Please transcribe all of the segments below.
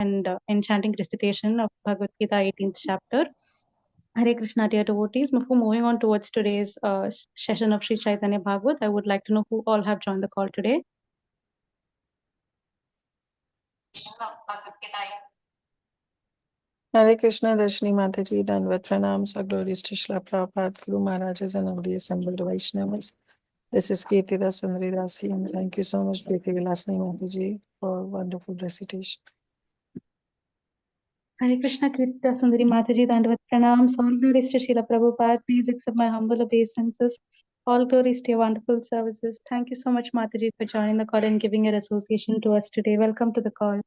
and enchanting recitation of Bhagavad Gita 18th chapter. Hare Krishna, dear devotees. Before moving on towards today's session of Sri Chaitanya Bhagavat, I would like to know who all have joined the call today. Hare Krishna, Darshini Mataji, Danvat Pranams, our glories to Srila Prabhupada, Guru Maharajas, and all the assembled Vaishnavas. This is Kirtida Sundari Dasi, and thank you so much, Preeti Vilasni Mataji, for wonderful recitation. Hare Krishna, Kirtita Sundari Mataji, Dandavat Pranams. All glories to Srila Prabhupada. Please accept my humble obeisances. All glories to your wonderful services. Thank you so much, Mataji, for joining the call and giving your association to us today. Welcome to the call.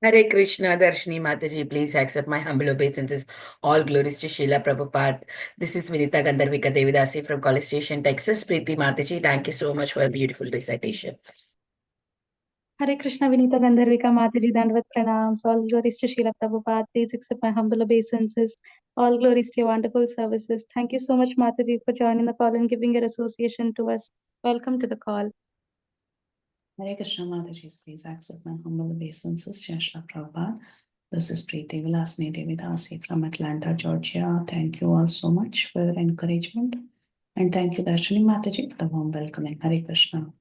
Hare Krishna, Darshini Mataji, please accept my humble obeisances. All glories to Srila Prabhupada. This is Vinita Gandharvika Devidasi from College Station, Texas. Preeti Mataji, thank you so much for a beautiful recitation. Hare Krishna, Vinita Gandharvika Mataji, Dandavat Pranams. All glories to Srila Prabhupada. Please accept my humble obeisances. All glories to your wonderful services. Thank you so much, Mataji, for joining the call and giving your association to us. Welcome to the call. Hare Krishna Mataji, please accept my humble obeisances. Shashla Prabhupada. This is Preeti Vilasni Devidasi from Atlanta, Georgia. Thank you all so much for your encouragement. And thank you, Darshini Mataji, for the warm welcoming. Hare Krishna.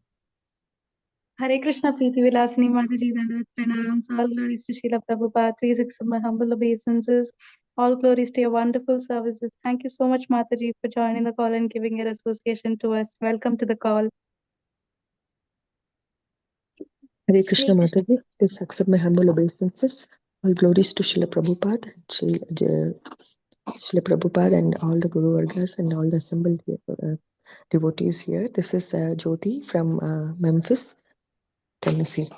Hare Krishna, Preeti Vilasini Mataji, Dandavat Pranams. All glories to Srila Prabhupada. Please accept my humble obeisances. All glories to your wonderful services. Thank you so much, Mataji, for joining the call and giving your association to us. Welcome to the call. Hare Krishna Mataji, please accept my humble obeisances. All glories to Srila Prabhupada, Srila Prabhupada and all the Guru Vargas and all the assembled devotees here. This is Jyoti from Memphis, Tennessee.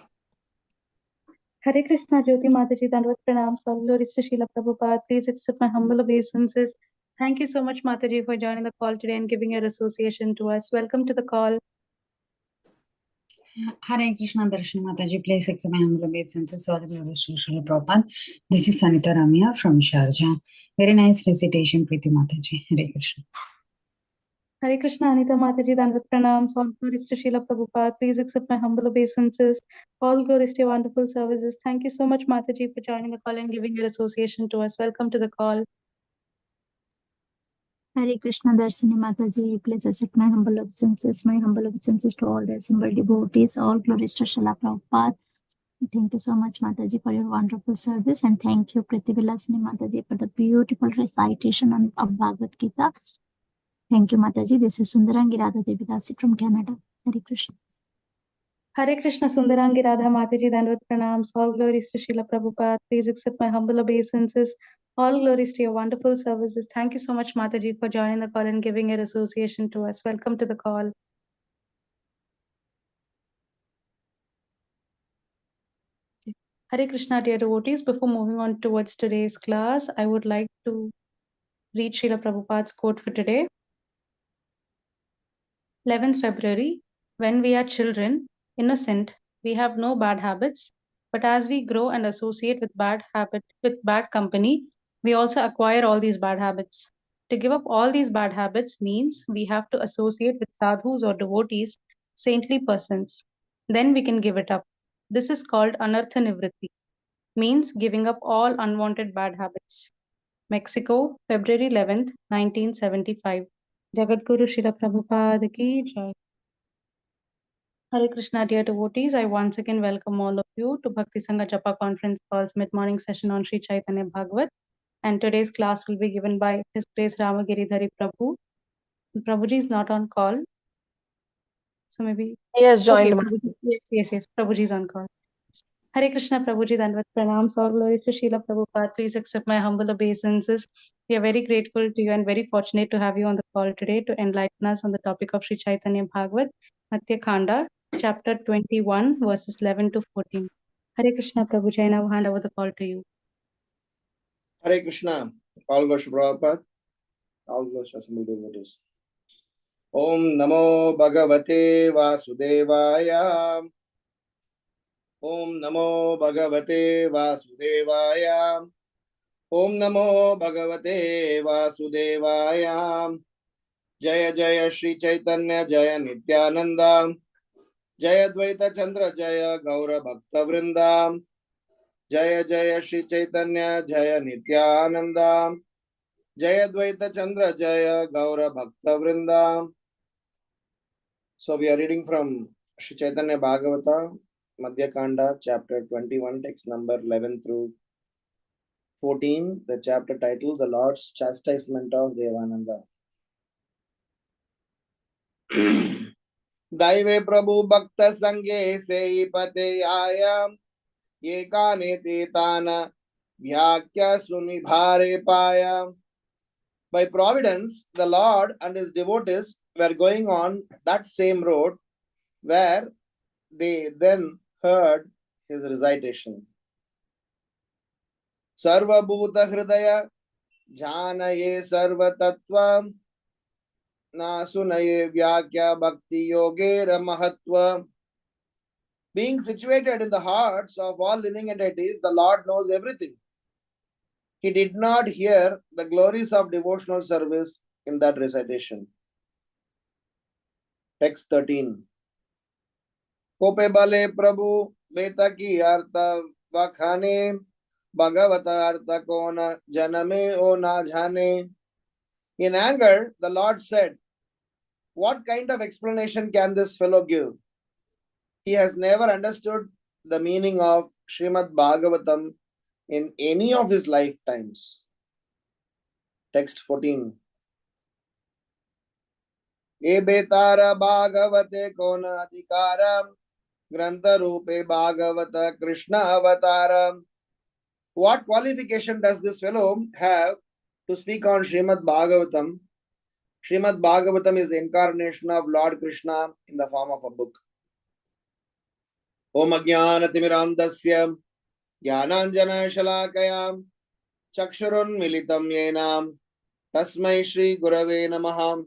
Hare Krishna, Jyoti Mataji, Dandavat Pranams. All glories to Srila Prabhupada. Please accept my humble obeisances. Thank you so much, Mataji, for joining the call today and giving your association to us. Welcome to the call. Hare Krishna, Darshini Mataji, please accept my humble obeisances. All glories to Srila Prabhupada. This is Sanita Ramya from Sharjah. Very nice recitation, Preeti Mataji. Hare Krishna. Hare Krishna, Anita Mataji, Dandavat Pranams. All glories to Srila Prabhupada. Please accept my humble obeisances. All glories to your wonderful services. Thank you so much, Mataji, for joining the call and giving your association to us. Welcome to the call. Hare Krishna, Darshini Mataji, please accept my humble obeisances. My humble obeisances to all the assembled devotees. All glories to Srila Prabhupada. Thank you so much, Mataji, for your wonderful service. And thank you, Preeti Vilasini Mataji, for the beautiful recitation of Bhagavad Gita. Thank you, Mataji. This is Sundarangi Radha Devidasi from Canada. Hare Krishna. Hare Krishna, Sundarangi Radha Mataji, Dandavat Pranams. All glories to Srila Prabhupada. Please accept my humble obeisances. All glories to your wonderful services. Thank you so much, Mataji, for joining the call and giving your association to us. Welcome to the call. Hare Krishna, dear devotees. Before moving on towards today's class, I would like to read Srila Prabhupada's quote for today. 11th February. When we are children, innocent, we have no bad habits, but as we grow and associate with bad company, we also acquire all these bad habits. To give up all these bad habits means we have to associate with sadhus or devotees, saintly persons. Then we can give it up. This is called anartha nivritti, means giving up all unwanted bad habits. Mexico, February 11th, 1975. Jagadguru Srila Prabhupada ki jai. Hare Krishna, dear devotees. I once again welcome all of you to Bhakti Sangha Japa Conference Call's mid-morning session on Sri Chaitanya Bhagavat. And today's class will be given by His Grace Ramgiridhari Prabhu. Prabhuji is not on call. So maybe... Yes, joined. Okay, yes. Prabhuji is on call. Hare Krishna, Prabhuji, Dandavat Pranams. All glories to Srila Prabhupada. Please accept my humble obeisances. We are very grateful to you and very fortunate to have you on the call today to enlighten us on the topic of Sri Chaitanya Bhagavat, Madhya khanda, chapter 21, verses 11 to 14. Hare Krishna, Prabhuji, I now hand over the call to you. Hare Krishna, all glories to Prabhupada, all glories to assembled devotees. Om Namo Bhagavate Vasudevaya. Om Namo Bhagavate Vasudevaya. Om Namo Bhagavate Vasudevaya. Jaya Jaya Shri Chaitanya Jaya Nityananda. Jaya Dvaita Chandra Jaya Gaura Bhakta Vrinda. Jaya Jaya Shri Caitanya Jaya Nityananda Jaya Dvaita Chandra Jaya Gaura Bhakta Vrinda. So we are reading from Shri Chaitanya Bhagavata, Madhya Khanda, chapter 21, text number 11 through 14, the chapter titled The Lord's Chastisement of Devananda. Daive Prabhu Bhakta Sangye Sei Pate Aya Yekane Tetana Vyakya Sunibhare Paya. By providence, the Lord and his devotees were going on that same road where they then heard his recitation. Sarva Bhuta Hridaya Janaye Sarva Tattva Nasunaye Vyakya Bhakti Yogera Mahatva. Being situated in the hearts of all living entities, the Lord knows everything. He did not hear the glories of devotional service in that recitation. Text 13. Kope bale Prabhu beta ki artha vakhane Bhagavata artha kona janame o na jhane. In anger, the Lord said, what kind of explanation can this fellow give? He has never understood the meaning of Srimad Bhagavatam in any of his lifetimes. Text 14. E betara Bhagavate kona adhikara Grantha Rupe Bhagavata Krishna Avatara. What qualification does this fellow have to speak on Srimad Bhagavatam? Srimad Bhagavatam is the incarnation of Lord Krishna in the form of a book. Om Ajnana Timirandasya Jnananjana Shalakaya Chakshurun Militam Yenam Tasmai Shri Gurave Namaha.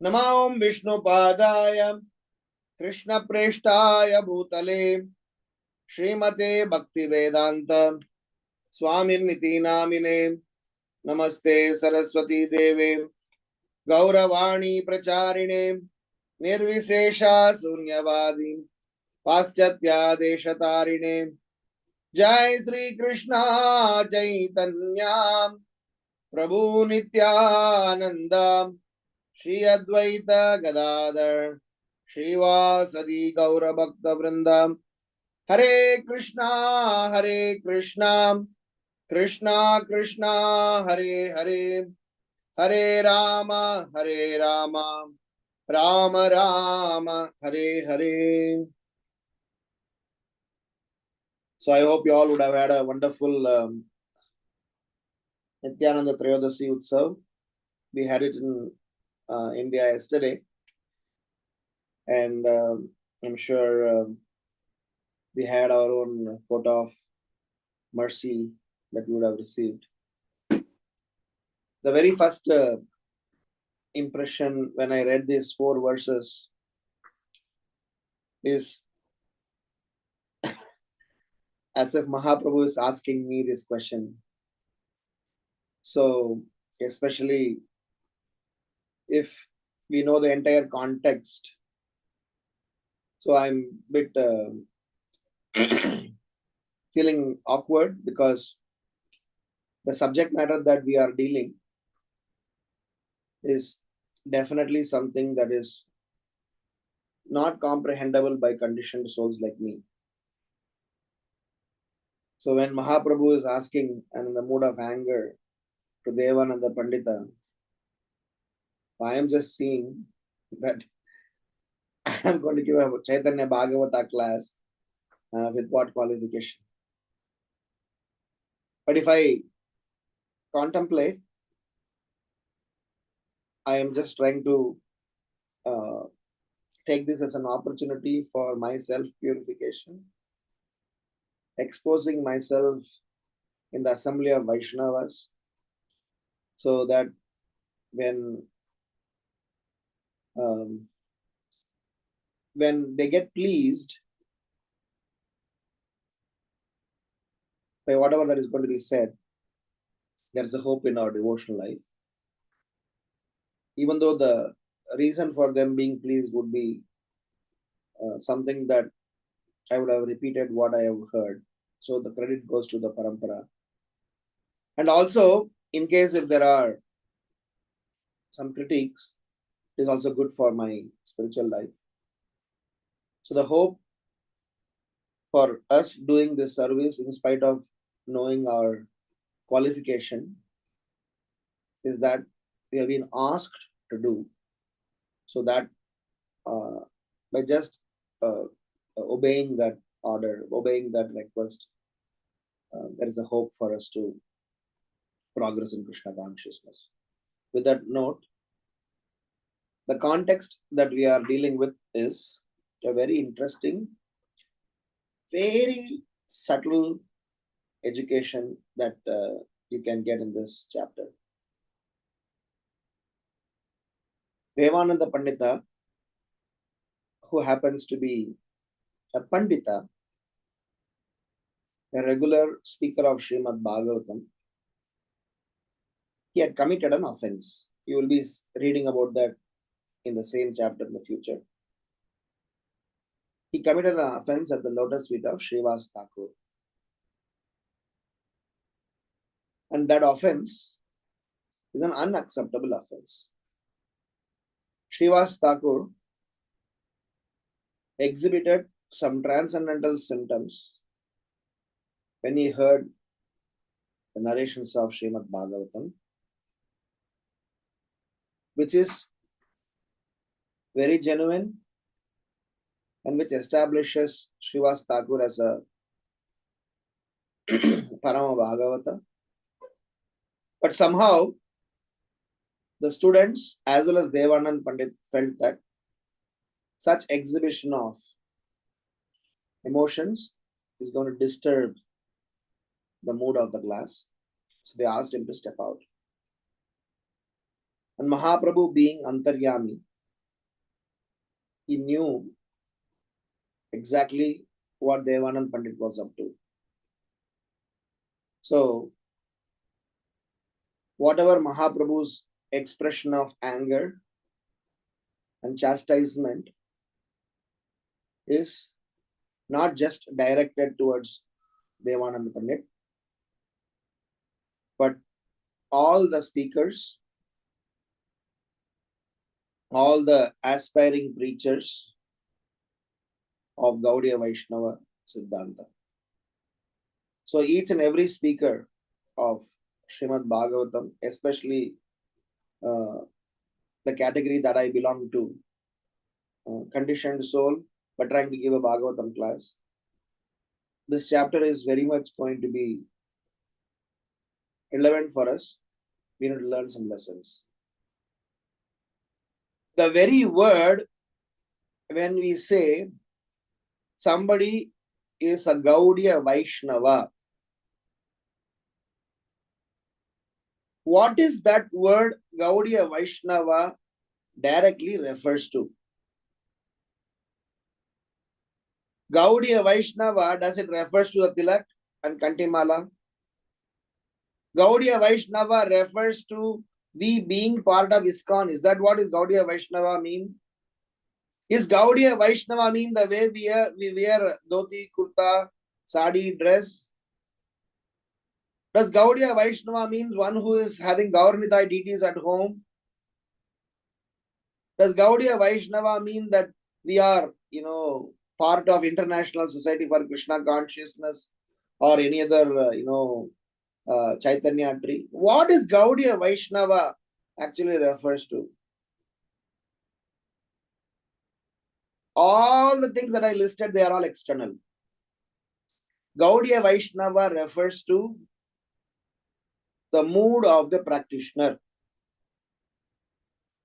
Nama Om Vishnu Padaya Krishna Preshtaya Bhutale Srimate Bhakti Vedanta Swamin Niti Namine Namaste Saraswati Deve Gauravani Pracharine Nirvisesha Sunyavadi Paschatya Deshatarine Jai Sri Krishna Chaitanya Prabhu Nityananda Shri Advaita Gadadhar Srivasadi Gaura Bhakta Vrinda. Hare Krishna Krishna Krishna Hare Hare Hare Rama Rama Rama Hare Hare. So I hope you all would have had a wonderful Nityananda Trayodasi Utsav. We had it in India yesterday, and I'm sure we had our own quota of mercy that we would have received. The very first impression when I read these 4 verses is as if Mahaprabhu is asking me this question. So, especially if we know the entire context, so I'm a bit feeling awkward because the subject matter that we are dealing is definitely something that is not comprehensible by conditioned souls like me. So when Mahaprabhu is asking and in the mood of anger to Devananda Pandita, I am just seeing that I am going to give a Chaitanya Bhagavata class with what qualification. But if I contemplate, I am just trying to take this as an opportunity for my self-purification, exposing myself in the assembly of Vaishnavas, so that when they get pleased by whatever that is going to be said, there is a hope in our devotional life. Even though the reason for them being pleased would be something that I would have repeated what I have heard. So the credit goes to the parampara. And also, in case if there are some critiques, it is also good for my spiritual life. So the hope for us doing this service, in spite of knowing our qualification, is that we have been asked to do, so that by just obeying that order, obeying that request, there is a hope for us to progress in Krishna consciousness. With that note, the context that we are dealing with is a very interesting, very subtle education that you can get in this chapter. Devananda Pandita, who happens to be a Pandita, a regular speaker of Srimad Bhagavatam, he had committed an offense. You will be reading about that in the same chapter in the future. He committed an offense at the lotus feet of Srivas Thakur. And that offense is an unacceptable offense. Srivas Thakur exhibited some transcendental symptoms when he heard the narrations of Srimad Bhagavatam, which is very genuine and which establishes Srivas Thakur as a Parama Bhagavata. But somehow, the students as well as Devanand Pandit felt that such exhibition of emotions is going to disturb the mood of the class. So they asked him to step out. And Mahaprabhu, being Antaryami, he knew exactly what Devanand Pandit was up to. So, whatever Mahaprabhu's expression of anger and chastisement is not just directed towards Devanand Pandit, but all the speakers, all the aspiring preachers of Gaudiya Vaishnava Siddhanta. So each and every speaker of Srimad Bhagavatam, especially the category that I belong to, conditioned soul, but trying to give a Bhagavatam class, this chapter is very much going to be relevant for us. We need to learn some lessons. The very word, when we say somebody is a Gaudiya Vaishnava, what is that word Gaudiya Vaishnava directly refers to? Gaudiya Vaishnava, does it refers to the tilak and kantimala? Gaudiya Vaishnava refers to we being part of ISKCON. Is that what is Gaudiya Vaishnava mean? Is Gaudiya Vaishnava mean the way we wear dhoti, kurta, sari, dress? Does Gaudiya Vaishnava means one who is having Gaurnitai deities at home? Does Gaudiya Vaishnava mean that we are, part of International Society for Krishna Consciousness or any other, Caitanya tree? What is Gaudiya Vaishnava actually refers to? All the things that I listed, they are all external. Gaudiya Vaishnava refers to the mood of the practitioner.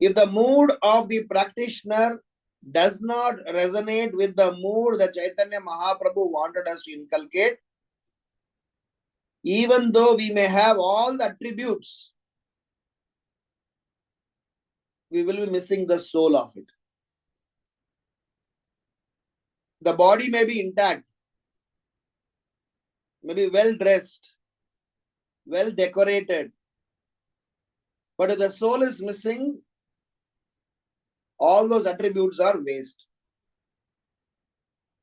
If the mood of the practitioner does not resonate with the mood that Chaitanya Mahaprabhu wanted us to inculcate, even though we may have all the attributes, we will be missing the soul of it. The body may be intact, may be well dressed, well decorated, but if the soul is missing, all those attributes are waste.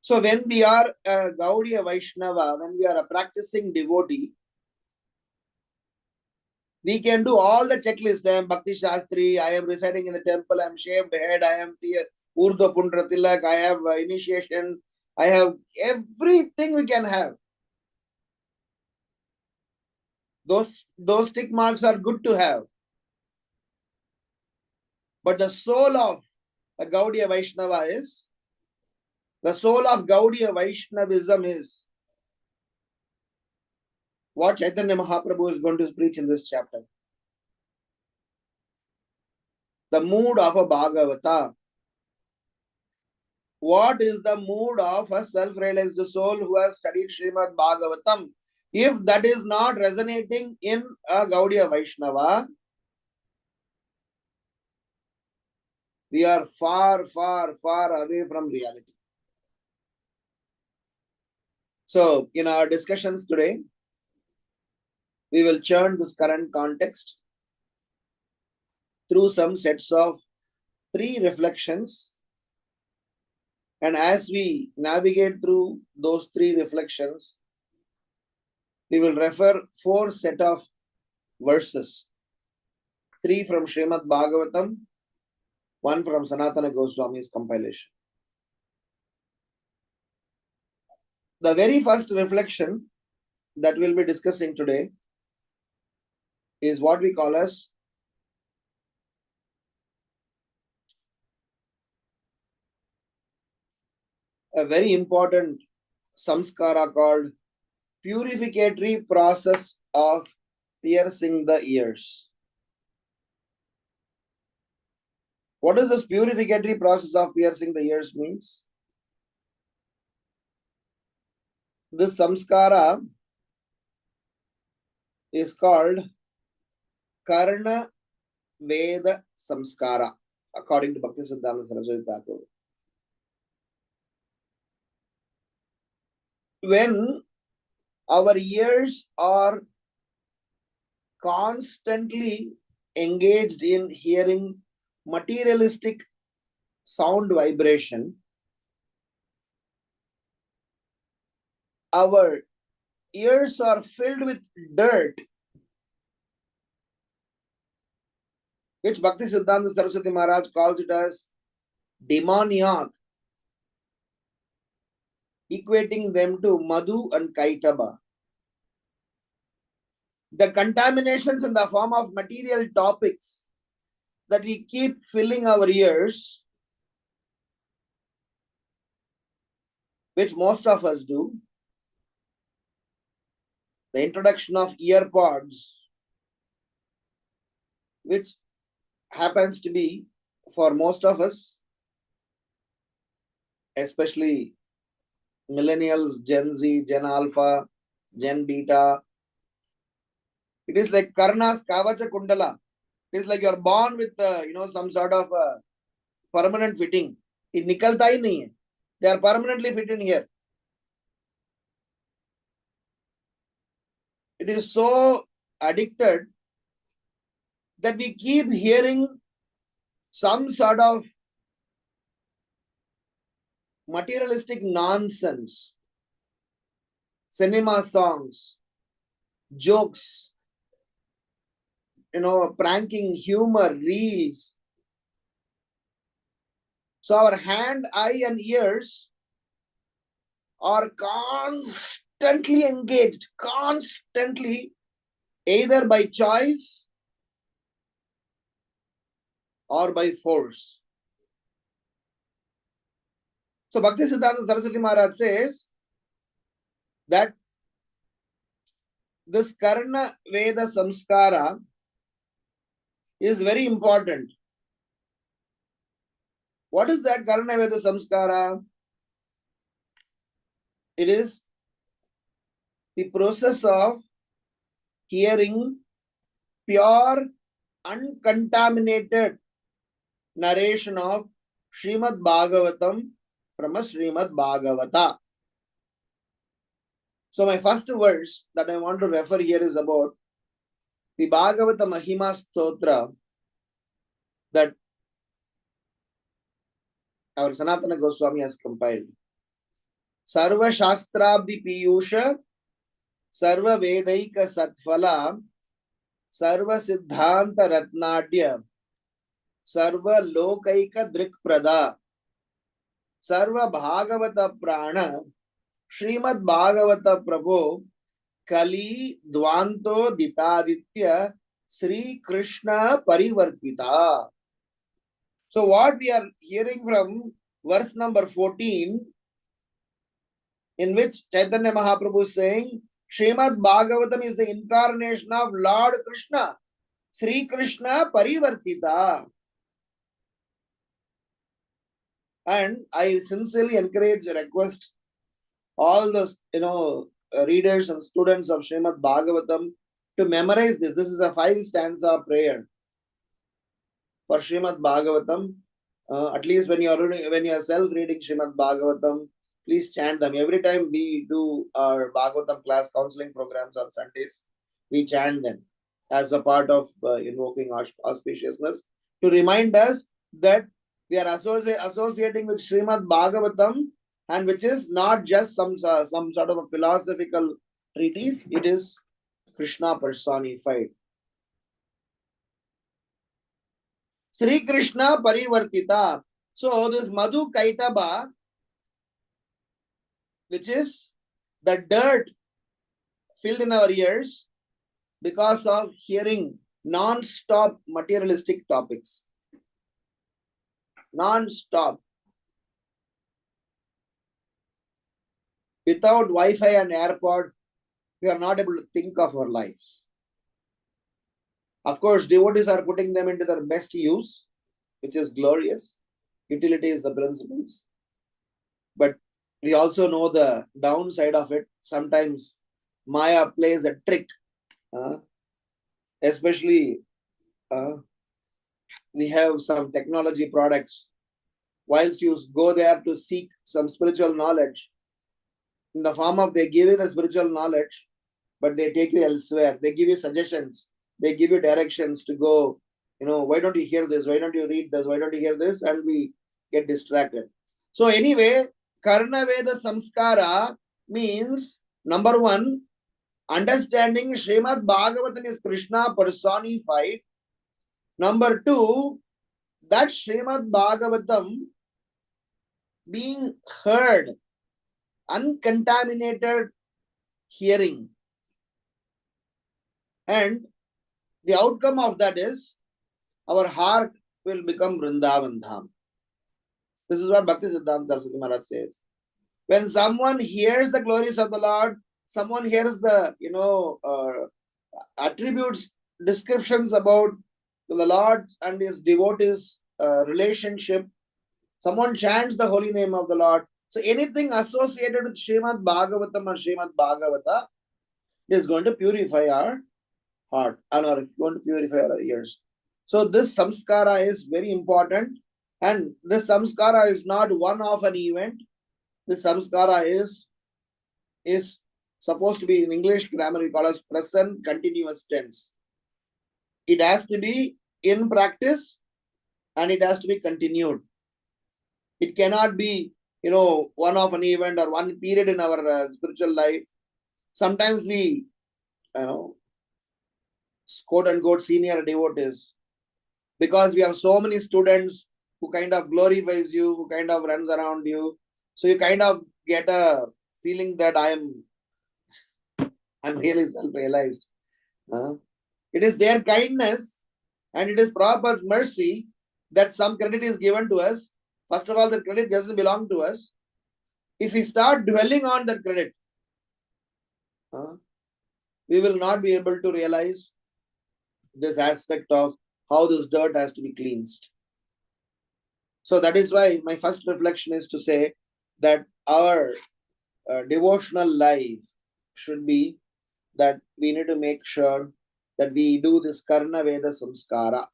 So when we are a Gaudiya Vaishnava, when we are a practicing devotee, we can do all the checklist. I am Bhakti Shastri, I am residing in the temple, I am shaved head, I am Urdhva Pundra Tilak, I have initiation, I have everything we can have. Those tick marks are good to have. But the soul of a Gaudiya Vaishnava is, the soul of Gaudiya Vaishnavism is what Chaitanya Mahaprabhu is going to preach in this chapter. The mood of a Bhagavata. What is the mood of a self-realized soul who has studied Srimad Bhagavatam? If that is not resonating in a Gaudiya Vaishnava, we are far, far, far away from reality. So, in our discussions today, we will churn this current context through some sets of 3 reflections. And as we navigate through those 3 reflections, we will refer 4 set of verses. 3 from Srimad Bhagavatam, 1 from Sanatana Goswami's compilation. The very first reflection that we'll be discussing today is what we call as a very important samskara called purificatory process of piercing the ears. What does this purificatory process of piercing the ears means? This samskara is called Karna Veda Samskara, according to Bhakti Siddhanta Saraswati Thakur. When our ears are constantly engaged in hearing materialistic sound vibration, our ears are filled with dirt, which Bhakti Siddhanta Saraswati Maharaj calls it as demoniac, equating them to Madhu and Kaitaba. The contaminations in the form of material topics that we keep filling our ears, which most of us do, the introduction of earpods, which happens to be for most of us, especially millennials, Gen Z, Gen Alpha, Gen Beta. It is like Karna's Kavacha Kundala. It is like you are born with some sort of permanent fitting. It nikalta hi nahi hai. They are permanently fit in here. It is so addicted that we keep hearing some sort of materialistic nonsense, cinema songs, jokes, pranking, humor, reels. So our hand, eye, and ears are constantly engaged, constantly, either by choice or by force. So Bhakti Siddhanta Saraswati Maharaj says that this Karna Veda Samskara is very important. What is that Karna Veda Samskara? It is the process of hearing pure, uncontaminated narration of Srimad Bhagavatam from a Srimad Bhagavata. So my first verse that I want to refer here is about the Bhagavata Mahima Stotra that our Sanatana Goswami has compiled. Sarva Shastrabdi Piyusha, Sarva Vedaika Satfala, Sarva Siddhanta Ratnadya, Sarva Lokaika Drikprada, Sarva Bhagavata Prana, Srimad Bhagavata Prabhu, Kali Dvanto Ditaditya, Sri Krishna Parivartita. So what we are hearing from verse number 14, in which Chaitanya Mahaprabhu is saying, Srimad Bhagavatam is the incarnation of Lord Krishna, Sri Krishna Parivartita. And I sincerely encourage, request all those, readers and students of Srimad Bhagavatam to memorize this. This is a 5-stanza prayer for Srimad Bhagavatam. At least when you are self-reading Srimad Bhagavatam, please chant them. Every time we do our Bhagavatam class counseling programs on Sundays, we chant them as a part of invoking auspiciousness to remind us that we are associating with Srimad Bhagavatam, and which is not just some sort of a philosophical treatise. It is Krishna personified. Sri Krishna Parivartita. So this Madhu Kaitaba, which is the dirt filled in our ears because of hearing non-stop materialistic topics. Non-stop. Without Wi-Fi and AirPod, we are not able to think of our lives. Of course, devotees are putting them into their best use, which is glorious. Utility is the principles. But we also know the downside of it. Sometimes Maya plays a trick. Especially, we have some technology products. Whilst you go there to seek some spiritual knowledge, in the form of they give you the spiritual knowledge, but they take you elsewhere. They give you suggestions. They give you directions to go, why don't you hear this? Why don't you read this? Why don't you hear this? And we get distracted. So anyway, Karna Veda Samskara means, number one, understanding Srimad Bhagavatam is Krishna personified. Number two, that Srimad Bhagavatam being heard, uncontaminated hearing. And the outcome of that is our heart will become Vrindavan Dham. This is what Bhakti Siddhanta Saraswati Maharaj says. When someone hears the glories of the Lord, someone hears the, attributes, descriptions about the Lord and his devotees' relationship, someone chants the holy name of the Lord. So anything associated with Srimad Bhagavatam or Srimad Bhagavata is going to purify our heart and are going to purify our ears. So this samskara is very important, and this samskara is not one of an event. This samskara is supposed to be, in English grammar we call as present continuous tense. It has to be in practice and it has to be continued. It cannot be, one of an event or one period in our spiritual life. Sometimes we, quote unquote senior devotees, because we have so many students who kind of glorifies you, who kind of runs around you. So you kind of get a feeling that I'm really self-realized. It is their kindness and it is proper mercy that some credit is given to us. First of all, the credit doesn't belong to us. If we start dwelling on that credit, we will not be able to realize this aspect of how this dirt has to be cleansed. So that is why my first reflection is to say that our devotional life should be that we need to make sure that we do this Karna Veda Samskara.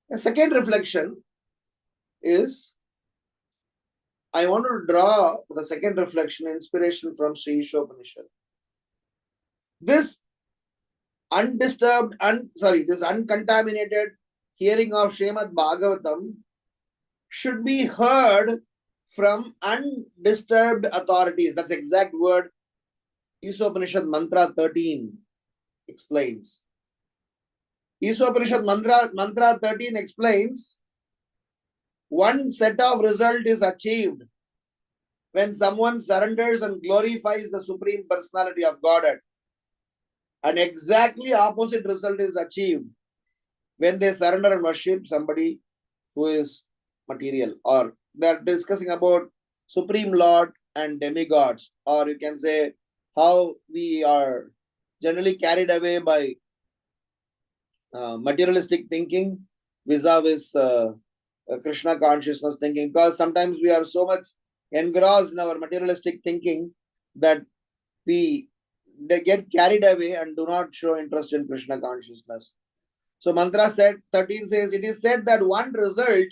The second reflection is, I want to draw the second reflection inspiration from Sri Ishopanishad. This undisturbed, this uncontaminated hearing of Srimad Bhagavatam should be heard from undisturbed authorities. That's the exact word Ishopanishad Mantra 13 explains. Ishopanishad Mantra 13 explains one set of result is achieved when someone surrenders and glorifies the Supreme Personality of Godhead. An exactly opposite result is achieved when they surrender and worship somebody who is material, or they are discussing about Supreme Lord and demigods, or you can say how we are generally carried away by materialistic thinking vis-a-vis Krishna consciousness thinking, because sometimes we are so much engrossed in our materialistic thinking that they get carried away and do not show interest in Krishna consciousness. So mantra 13 says, it is said that one result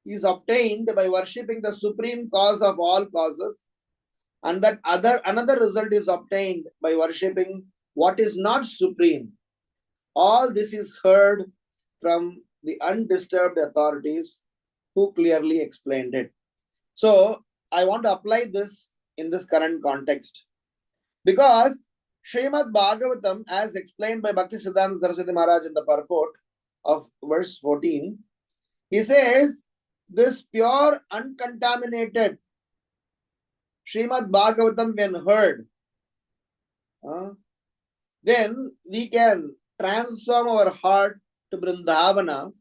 is obtained by worshipping the supreme cause of all causes, and that another result is obtained by worshipping what is not supreme. All this is heard from the undisturbed authorities who clearly explained it. So I want to apply this in this current context, because Srimad Bhagavatam, as explained by Bhaktisiddhanta Saraswati Maharaj in the purport of verse 14, he says, this pure, uncontaminated Srimad Bhagavatam, when heard, then we can transform our heart to Vrindavana.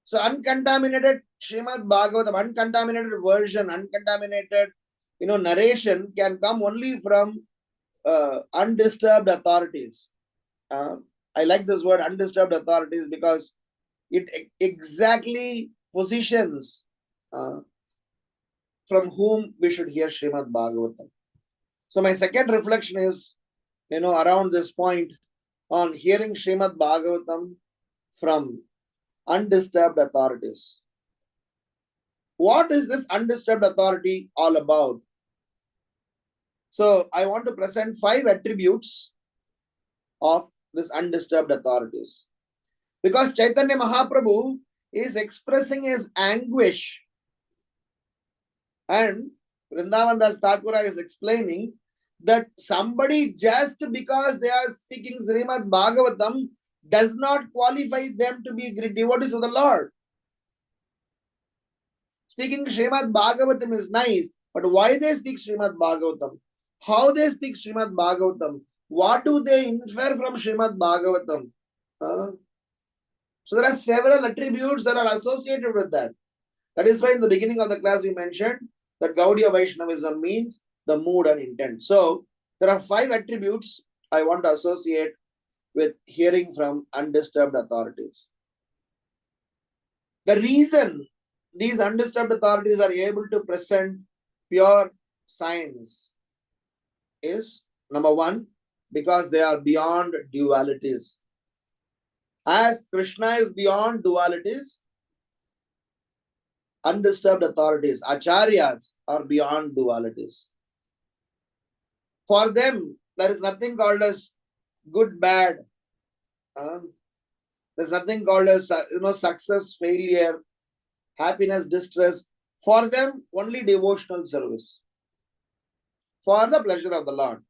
So uncontaminated Srimad Bhagavatam, uncontaminated version, uncontaminated narration can come only from undisturbed authorities. I like this word undisturbed authorities because it exactly positions from whom we should hear Srimad Bhagavatam. So my second reflection is, around this point on hearing Srimad Bhagavatam from undisturbed authorities. What is this undisturbed authority all about? So I want to present 5 attributes of this undisturbed authorities. Because Chaitanya Mahaprabhu is expressing his anguish, and Vrindavan Das Thakura is explaining that somebody, just because they are speaking Srimad Bhagavatam, does not qualify them to be great devotees of the Lord. Speaking Srimad Bhagavatam is nice, but why they speak Srimad Bhagavatam? How they speak Srimad Bhagavatam? What do they infer from Srimad Bhagavatam? So there are several attributes that are associated with that. That is why in the beginning of the class we mentioned that Gaudiya Vaishnavism means the mood and intent. So there are 5 attributes I want to associate with hearing from undisturbed authorities. The reason these undisturbed authorities are able to present pure science is, number 1, because they are beyond dualities. As Krishna is beyond dualities, undisturbed authorities, acharyas, are beyond dualities. For them, there is nothing called as good, bad. There's nothing called as success, failure, happiness, distress. For them, only devotional service for the pleasure of the Lord.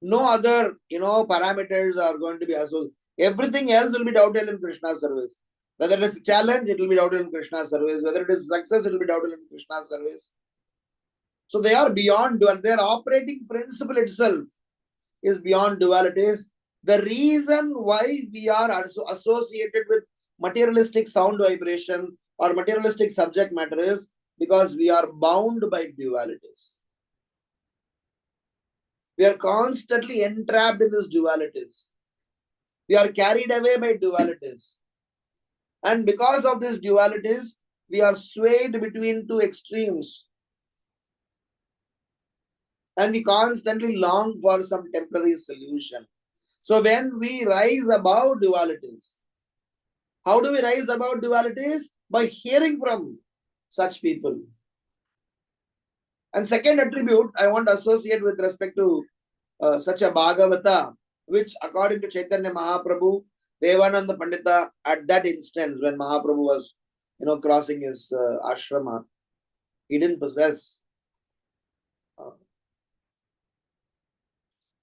No other parameters are going to be associated. Everything else will be doubted in Krishna's service. Whether it is a challenge, it will be doubted in Krishna's service. Whether it is success, it will be doubted in Krishna's service. So they are beyond dual. Their operating principle itself is beyond dualities. The reason why we are also associated with materialistic sound vibration or materialistic subject matter is because we are bound by dualities. We are constantly entrapped in these dualities. We are carried away by dualities. And because of these dualities, we are swayed between 2 extremes. And we constantly long for some temporary solution. So when we rise above dualities, how do we rise above dualities? By hearing from such people. And second attribute I want to associate with respect to such a Bhagavata, which according to Chaitanya Mahaprabhu, Devananda Pandita, at that instance when Mahaprabhu was crossing his ashrama, he didn't possess,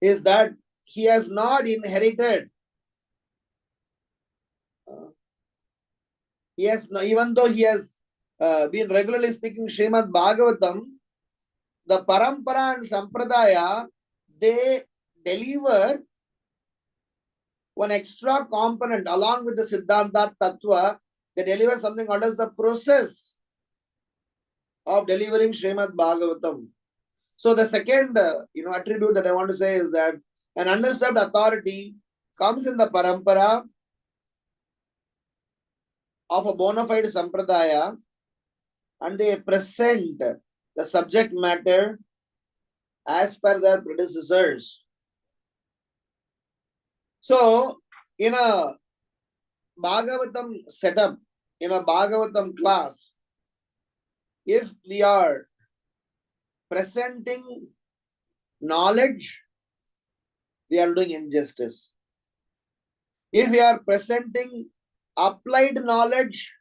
is that he has not inherited. He has, even though he has been regularly speaking Srimad Bhagavatam, the Parampara and Sampradaya, they deliver one extra component along with the Siddhanta Tattva. They deliver something called as the process of delivering Srimad Bhagavatam. So the second attribute that I want to say is that an undisturbed authority comes in the parampara of a bona fide sampradaya, and they present the subject matter as per their predecessors. So in a Bhagavatam setup, in a Bhagavatam class, if we are presenting knowledge, we are doing injustice. If we are presenting applied knowledge,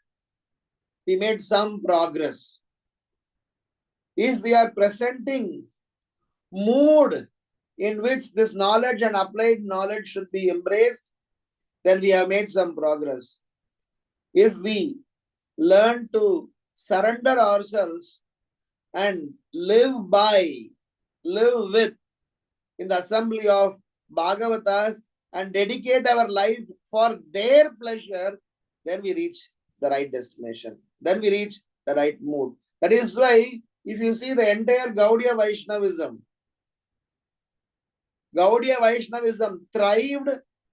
we made some progress. If we are presenting mood in which this knowledge and applied knowledge should be embraced, then we have made some progress. If we learn to surrender ourselves and live with in the assembly of Bhagavatas and dedicate our life for their pleasure, then we reach the right destination. Then we reach the right mood. That is why, if you see the entire Gaudiya Vaishnavism thrived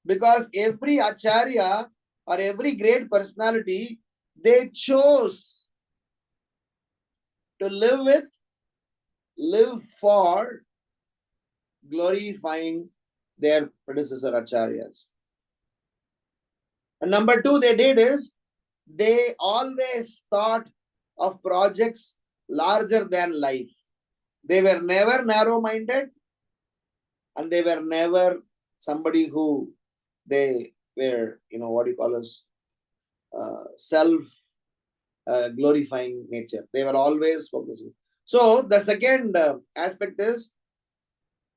because every Acharya or every great personality, they chose to live for glorifying their predecessor Acharyas. And number two they did is, they always thought of projects larger than life. They were never narrow-minded, and they were never somebody who they were, self-glorifying nature. They were always focusing. So the second aspect is,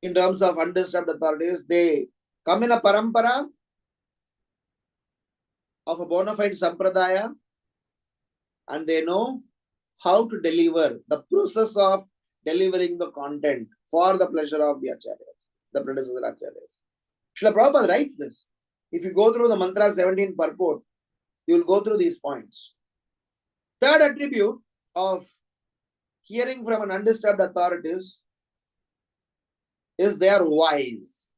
in terms of undisturbed authorities, they come in a parampara of a bona fide sampradaya, and they know how to deliver, the process of delivering the content for the pleasure of the Acharyas, the predecessor Acharyas. Srila Prabhupada writes this. If you go through the mantra 17 purport, you will go through these points. Third attribute of hearing from an undisturbed authorities is they are wise.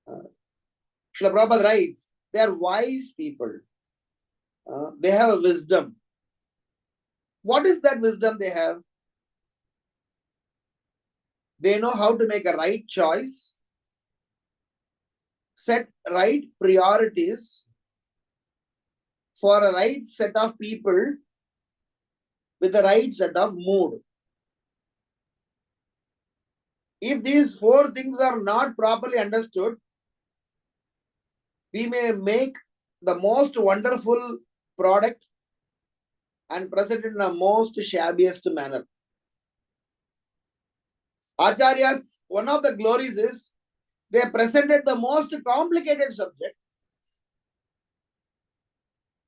Srila Prabhupada writes, they are wise people. They have a wisdom. What is that wisdom they have? They know how to make a right choice, set right priorities for a right set of people with the right set of mood. If these four things are not properly understood, we may make the most wonderful product and present it in the most shabbiest manner. Acharyas, one of the glories is, they presented the most complicated subject,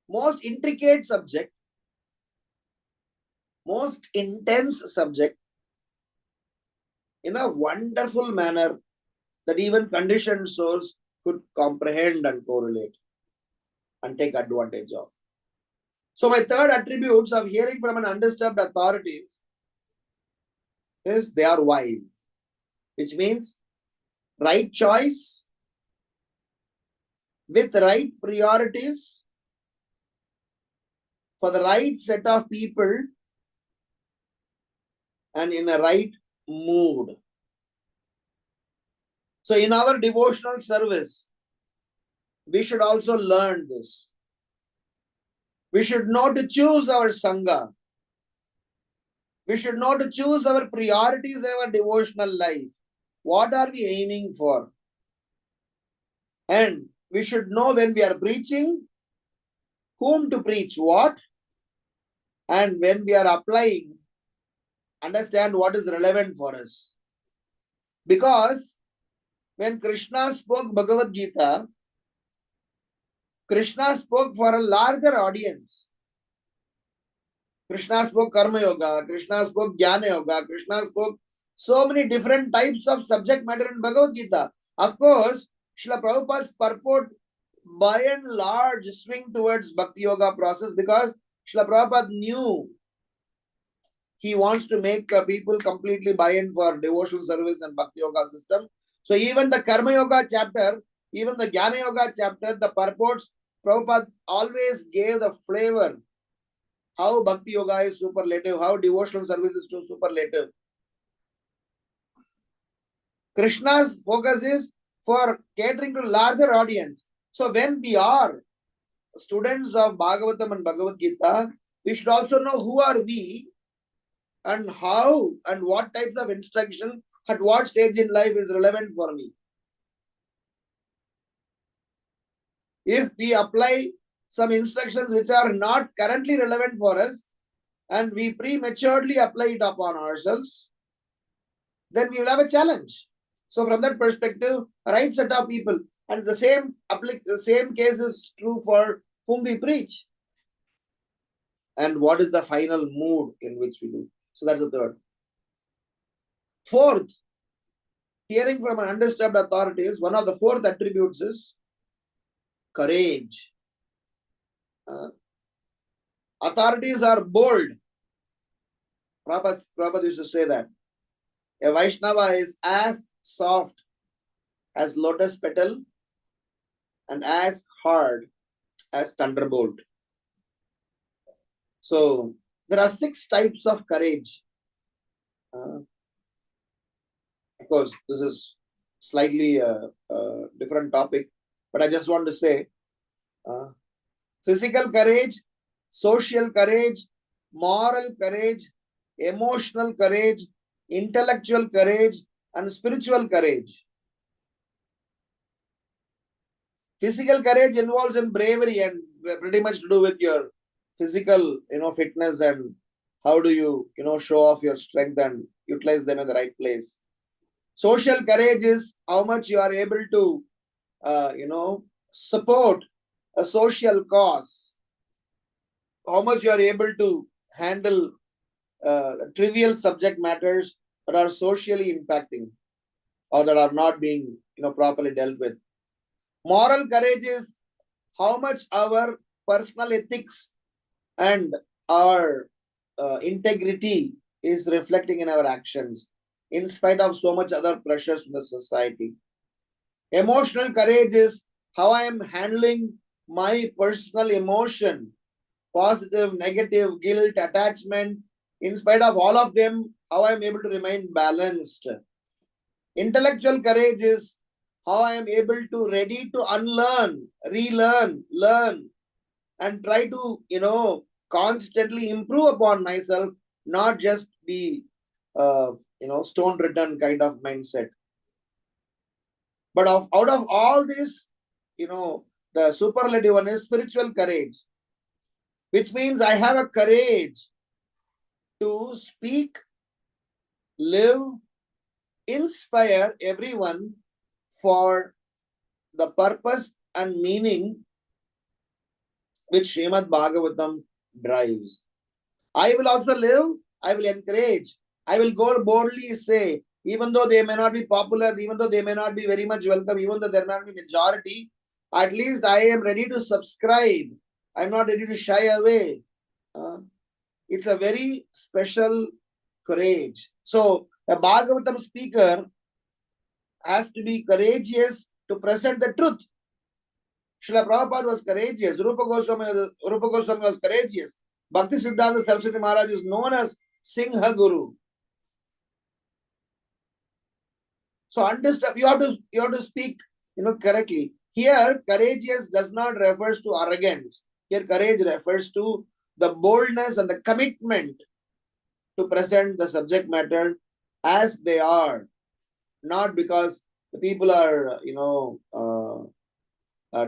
most intricate subject, most intense subject in a wonderful manner that even conditioned souls could comprehend and correlate and take advantage of. So my third attributes of hearing from an undisturbed authority is they are wise, which means right choice with right priorities for the right set of people and in a right mood. So in our devotional service, we should also learn this. We should not choose our Sangha. We should not choose our priorities in our devotional life. What are we aiming for? And we should know when we are preaching, whom to preach what, and when we are applying, understand what is relevant for us. Because when Krishna spoke Bhagavad Gita, Krishna spoke for a larger audience. Krishna spoke Karma Yoga, Krishna spoke Jnana Yoga, Krishna spoke so many different types of subject matter in Bhagavad Gita. Of course, Srila Prabhupada's purport by and large swing towards Bhakti Yoga process because Srila Prabhupada knew he wants to make people completely buy in for devotional service and Bhakti Yoga system. So even the Karma Yoga chapter, even the Jnana Yoga chapter, the purports, Prabhupada always gave the flavor how Bhakti Yoga is superlative, how devotional service is too superlative. Krishna's focus is for catering to larger audience. So when we are students of Bhagavatam and Bhagavad Gita, we should also know who are we and how and what types of instruction at what stage in life is relevant for me. If we apply some instructions which are not currently relevant for us and we prematurely apply it upon ourselves, then we will have a challenge. So from that perspective, right set of people, and the same case is true for whom we preach. And what is the final mood in which we do? So that's the third. Fourth, hearing from an undisturbed authority is one of the fourth attributes is courage. Authorities are bold. Prabhupada used to say that. A Vaishnava is as soft as lotus petal and as hard as thunderbolt. So there are 6 types of courage. Of course, this is slightly a different topic, but I just want to say physical courage, social courage, moral courage, emotional courage, intellectual courage, and spiritual courage. Physical courage involves in bravery and pretty much to do with your physical, fitness and how do you, show off your strength and utilize them in the right place. Social courage is how much you are able to, support a social cause. How much you are able to handle trivial subject matters that are socially impacting or that are not being, properly dealt with. Moral courage is how much our personal ethics and our integrity is reflecting in our actions, in spite of so much other pressures from the society. Emotional courage is how I am handling my personal emotion, positive, negative, guilt, attachment. In spite of all of them, how I am able to remain balanced. Intellectual courage is how I am able to ready to unlearn, relearn, learn, and try to, constantly improve upon myself, not just be, stone written kind of mindset. But out of all this, the superlative one is spiritual courage, which means I have a courage to speak, live, inspire everyone for the purpose and meaning which Srimad Bhagavatam drives. I will also live, I will encourage, I will go boldly say, even though they may not be popular, even though they may not be very much welcome, even though there may not be majority, at least I am ready to subscribe. I'm not ready to shy away. It's a very special courage. So a Bhagavatam speaker has to be courageous to present the truth. Srila Prabhupada was courageous. Rupa Goswami was courageous. Bhakti Siddhanta Saraswati Maharaj is known as Singha Guru. So understand, you have to speak, correctly. Here, courageous does not refer to arrogance. Here, courage refers to the boldness and the commitment to present the subject matter as they are, not because the people are,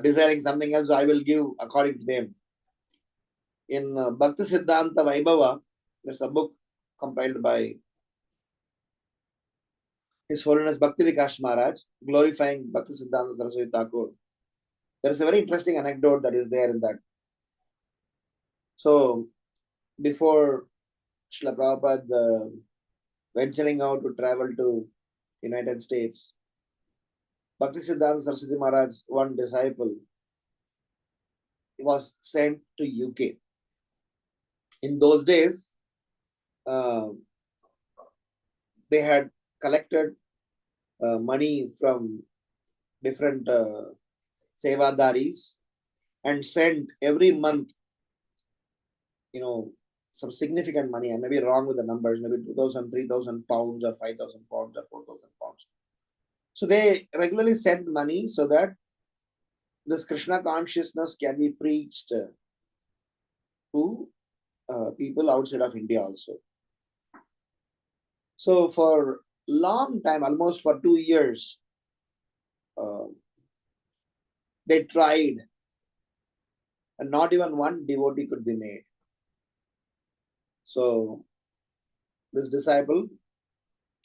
desiring something else, so I will give according to them. In Bhakti Siddhanta Vaibhava, there's a book compiled by His Holiness Bhakti Vikas Maharaj, glorifying Bhakti Siddhanta Saraswati Thakur. There is a very interesting anecdote that is there in that. So, before Srila Prabhupada venturing out to travel to United States, Bhakti Siddhanta Saraswati Maharaj, one disciple, was sent to UK. In those days, they had collected money from different sevadaris and sent every month, some significant money. I may be wrong with the numbers, maybe 2,000, 3,000 pounds or 5,000 pounds or 4,000 pounds. So they regularly sent money so that this Krishna consciousness can be preached to people outside of India also. So for long time, almost for 2 years, they tried, and not even one devotee could be made. So this disciple,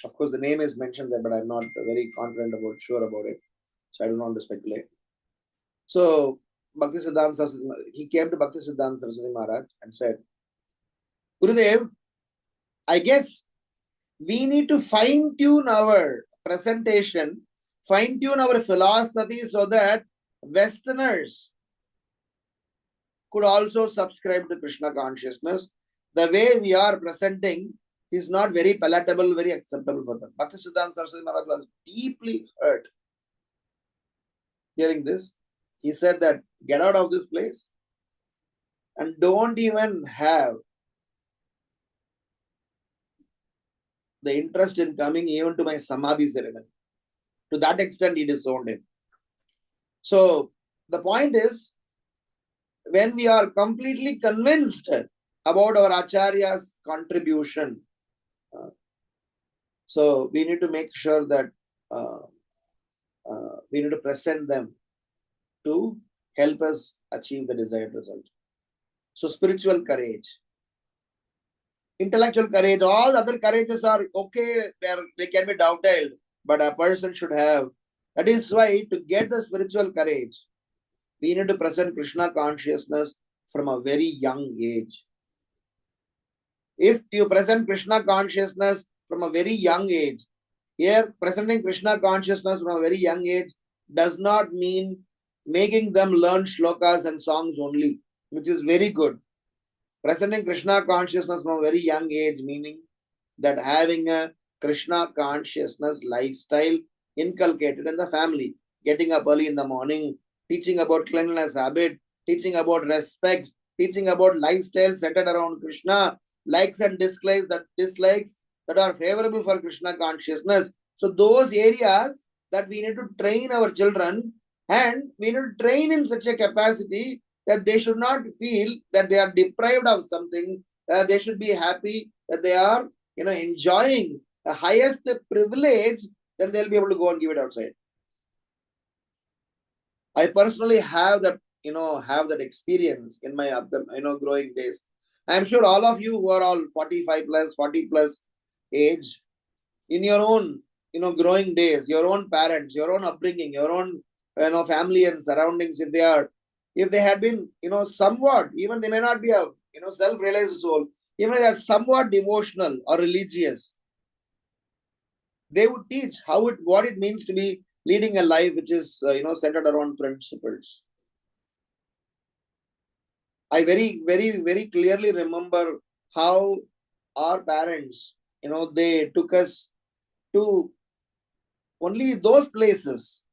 of course, the name is mentioned there, but I'm not very confident sure about it. So I don't want to speculate. So Bhakti Siddhanta Saraswati, he came to Bhakti Siddhanta Saraswati Maharaj and said, Gurudev, I guess we need to fine-tune our presentation, fine-tune our philosophy so that Westerners could also subscribe to Krishna consciousness. The way we are presenting is not very palatable, very acceptable for them. Bhakti Siddhanta Saraswati Maharaj was deeply hurt hearing this. He said that, get out of this place and don't even have the interest in coming even to my Samadhi ceremony. To that extent, he disowned him. So, the point is, when we are completely convinced about our Acharya's contribution, so we need to make sure that we need to present them to help us achieve the desired result. So, spiritual courage, intellectual courage, all other courages are okay, they can be doubted, but a person should have. That is why to get the spiritual courage, we need to present Krishna consciousness from a very young age. If you present Krishna consciousness from a very young age, here presenting Krishna consciousness from a very young age does not mean making them learn shlokas and songs only, which is very good. Presenting Krishna consciousness from a very young age, meaning that having a Krishna consciousness lifestyle inculcated in the family, getting up early in the morning, teaching about cleanliness habit, teaching about respect, teaching about lifestyle centered around Krishna, likes and dislikes that are favorable for Krishna consciousness. So those areas that we need to train our children, and we need to train in such a capacity that they should not feel that they are deprived of something. They should be happy that they are enjoying the highest privilege, then they'll be able to go and give it outside. I personally have that experience in my growing days. I'm sure all of you who are all 45 plus, 40 plus age, in your own growing days, your own parents, your own upbringing, your own family and surroundings, if they had been somewhat, even they may not be a self-realized soul, even if they are somewhat devotional or religious, they would teach what it means to be leading a life which is centered around principles. I very, very, very clearly remember how our parents, they took us to only those places,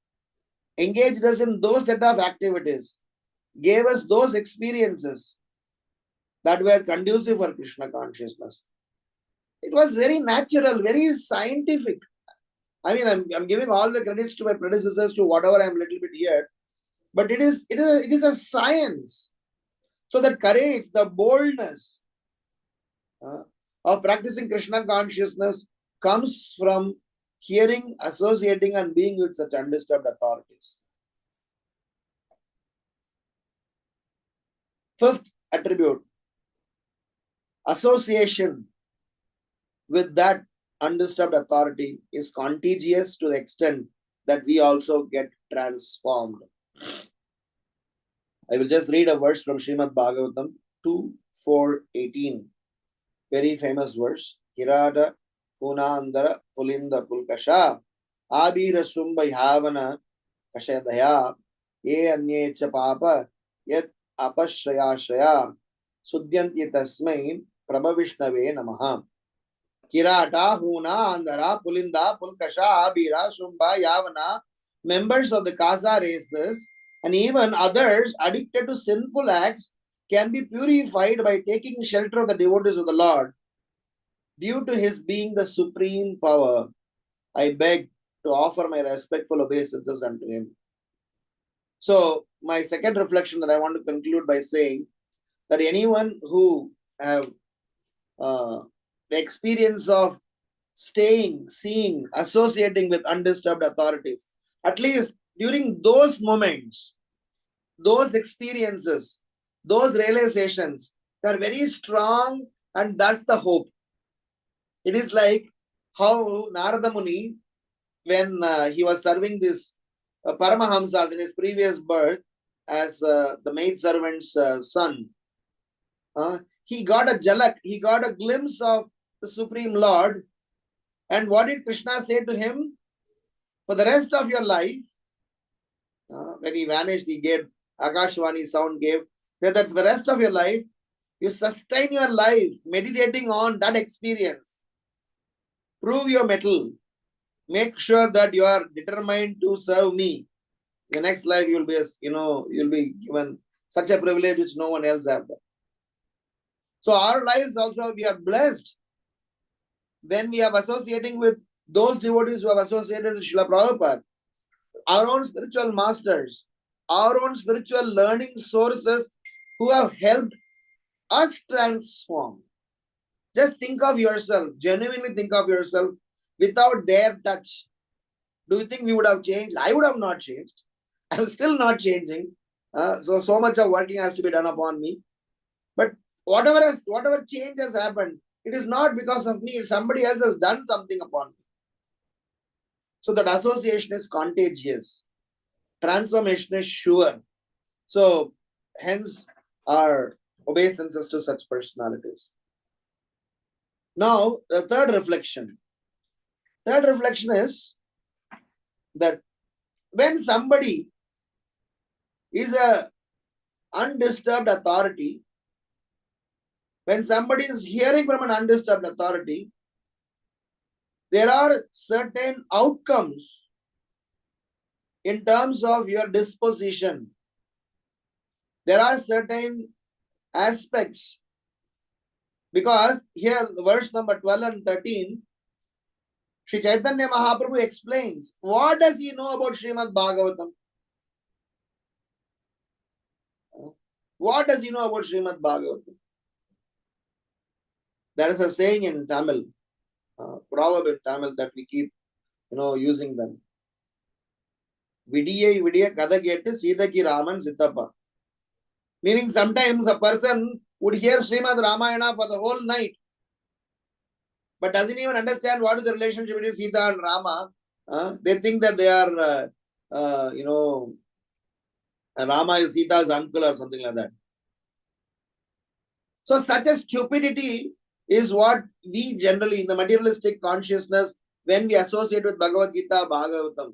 engaged us in those set of activities, gave us those experiences that were conducive for Krishna consciousness. It was very natural, very scientific. I mean, I'm giving all the credits to my predecessors to whatever I'm a little bit here, but it is a science. So the courage, the boldness of practicing Krishna consciousness comes from hearing, associating, and being with such undisturbed authorities. Fifth attribute, association with that undisturbed authority is contagious to the extent that we also get transformed. I will just read a verse from Srimad Bhagavatam 2:4-18. Very famous verse. Hirada Punandara Pulinda Pulkasha Abira Sumba Yavana Kashadaya Ye Anyecha Papa Yet Apashraya Shraya Sudyanti Tasmai Prabhavishnave Namaha. Kirata, Huna, Andara, Pulinda, Pulkasha, Abira, Sumba, Yavana, members of the Kasa races, and even others addicted to sinful acts can be purified by taking shelter of the devotees of the Lord. Due to his being the supreme power, I beg to offer my respectful obeisances unto him. So, my second reflection that I want to conclude by saying that anyone who have the experience of staying, seeing, associating with undisturbed authorities, at least during those moments, those experiences, those realizations, they are very strong, and that's the hope. It is like how Narada Muni, when he was serving this Paramahamsas in his previous birth as the maid servant's son, he got a jalak, he got a glimpse of the Supreme Lord. And what did Krishna say to him? For the rest of your life, when he vanished, he gave Akashvani sound, gave that for the rest of your life, you sustain your life meditating on that experience. Prove your mettle. Make sure that you are determined to serve me. The next life you'll be, you'll be given such a privilege which no one else has. So our lives also, we are blessed when we are associating with those devotees who have associated with Srila Prabhupada, our own spiritual masters, our own spiritual learning sources who have helped us transform. Just think of yourself, genuinely think of yourself without their touch. Do you think we would have changed? I would have not changed. I'm still not changing. So much of working has to be done upon me. But whatever change has happened, it is not because of me. Somebody else has done something upon me. So that association is contagious. Transformation is sure. So hence our obeisances to such personalities. Now, the third reflection. Third reflection is that when somebody is a undisturbed authority, when somebody is hearing from an undisturbed authority, there are certain outcomes in terms of your disposition. There are certain aspects. Because here, verse number 12 and 13, Sri Caitanya Mahaprabhu explains, what does he know about Srimad Bhagavatam? What does he know about Srimad Bhagavatam? There is a saying in Tamil, proverb in Tamil that we keep, using them. Vidiya vidiya kada kettu Sitaki Raman Sittappa. Meaning sometimes a person would hear Srimad Ramayana for the whole night, but doesn't even understand what is the relationship between Sita and Rama. They think that they are, Rama is Sita's uncle or something like that. So such a stupidity is what we generally, in the materialistic consciousness, when we associate with Bhagavad Gita, Bhagavatam.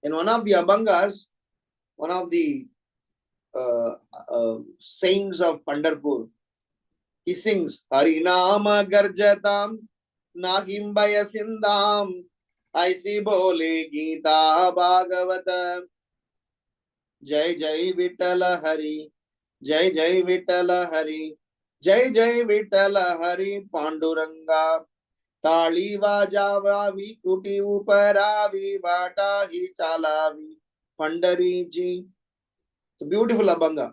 In one of the Abhangas, one of the saints of Pandharpur, he sings, Harinama Garjatam Nahimbaya Sindham Aisi Bole Gita Bhagavata Jai Jai Vittala Hari Jai Jai Vittala Hari Jai Jai Vittala Hari Panduranga Tali Vajavavi Kuti Uparavi Vatahi Chalavi Pandariji. It's a beautiful Abhanga.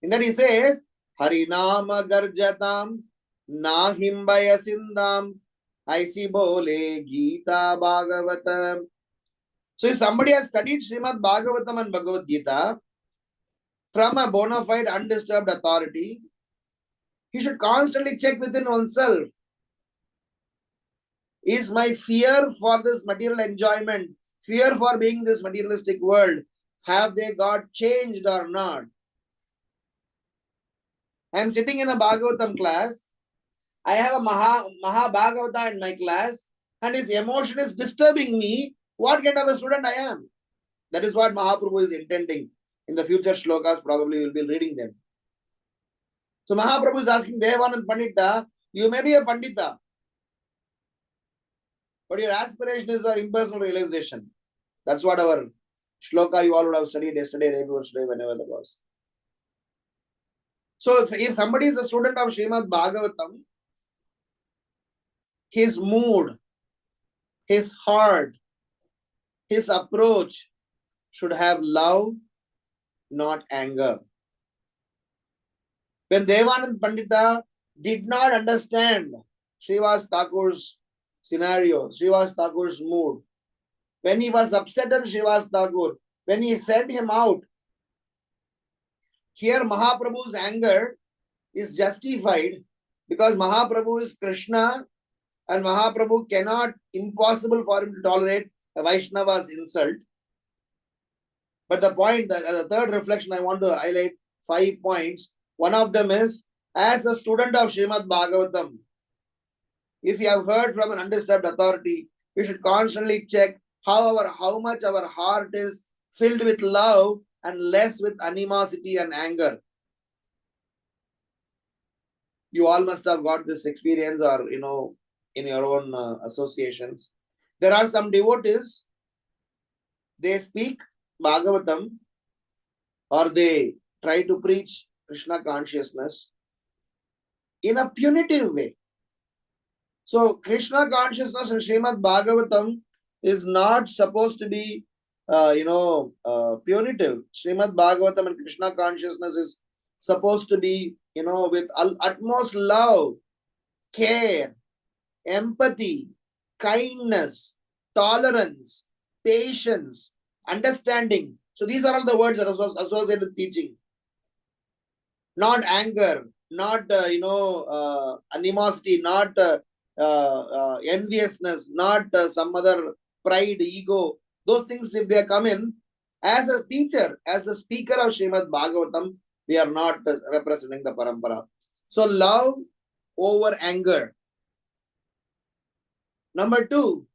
In that he says, Harinama Garjatam Nahimbaya Sindham Aisi Bole Gita Bhagavatam. So if somebody has studied Srimad Bhagavatam and Bhagavad Gita from a bona fide undisturbed authority, he should constantly check within oneself Is my fear for this material enjoyment, fear for being this materialistic world, have they got changed or not? I am sitting in a Bhagavatam class. I have a Maha Bhagavata in my class, and his emotion is disturbing me. What kind of a student I am? That is what Mahaprabhu is intending. In the future shlokas, probably we'll be reading them. So Mahaprabhu is asking Devanand Pandita, you may be a Pandita, but your aspiration is for impersonal realization. That's what our shloka you all would have studied yesterday, day before today, whenever that was. So if somebody is a student of Srimad Bhagavatam, his mood, his heart, his approach should have love, not anger. When Devanand Pandita did not understand Srivas Thakur's scenario, Srivas Thakur's mood, when he was upset at Srivas Thakur, when he sent him out, here Mahaprabhu's anger is justified because Mahaprabhu is Krishna and Mahaprabhu cannot, impossible for him to tolerate a Vaishnava's insult. But the point, the third reflection I want to highlight 5 points. One of them is, as a student of Srimad Bhagavatam, if you have heard from an undisturbed authority, you should constantly check how much our heart is filled with love and less with animosity and anger. You all must have got this experience, or in your own associations. There are some devotees, they speak Bhagavatam or they try to preach Krishna consciousness in a punitive way. So Krishna consciousness in Srimad Bhagavatam is not supposed to be punitive. Srimad Bhagavatam and Krishna consciousness is supposed to be with utmost love, care, empathy, kindness, tolerance, patience, understanding. So these are all the words that are associated with teaching. Not anger, not animosity, not enviousness, not some other pride, ego. Those things, if they come in, as a teacher, as a speaker of Srimad Bhagavatam, we are not representing the parampara. So love over anger. Number 2,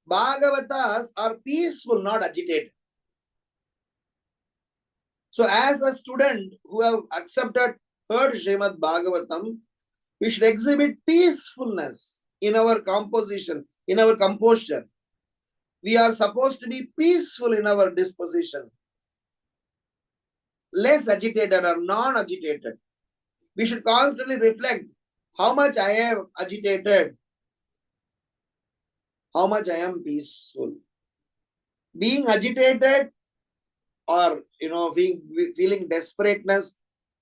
Bhagavatas are peaceful, not agitated. So as a student who have heard Srimad Bhagavatam, we should exhibit peacefulness in our composition, in our composure. We are supposed to be peaceful in our disposition. Less agitated or non-agitated. We should constantly reflect how much I am agitated, how much I am peaceful. Being agitated or feeling desperateness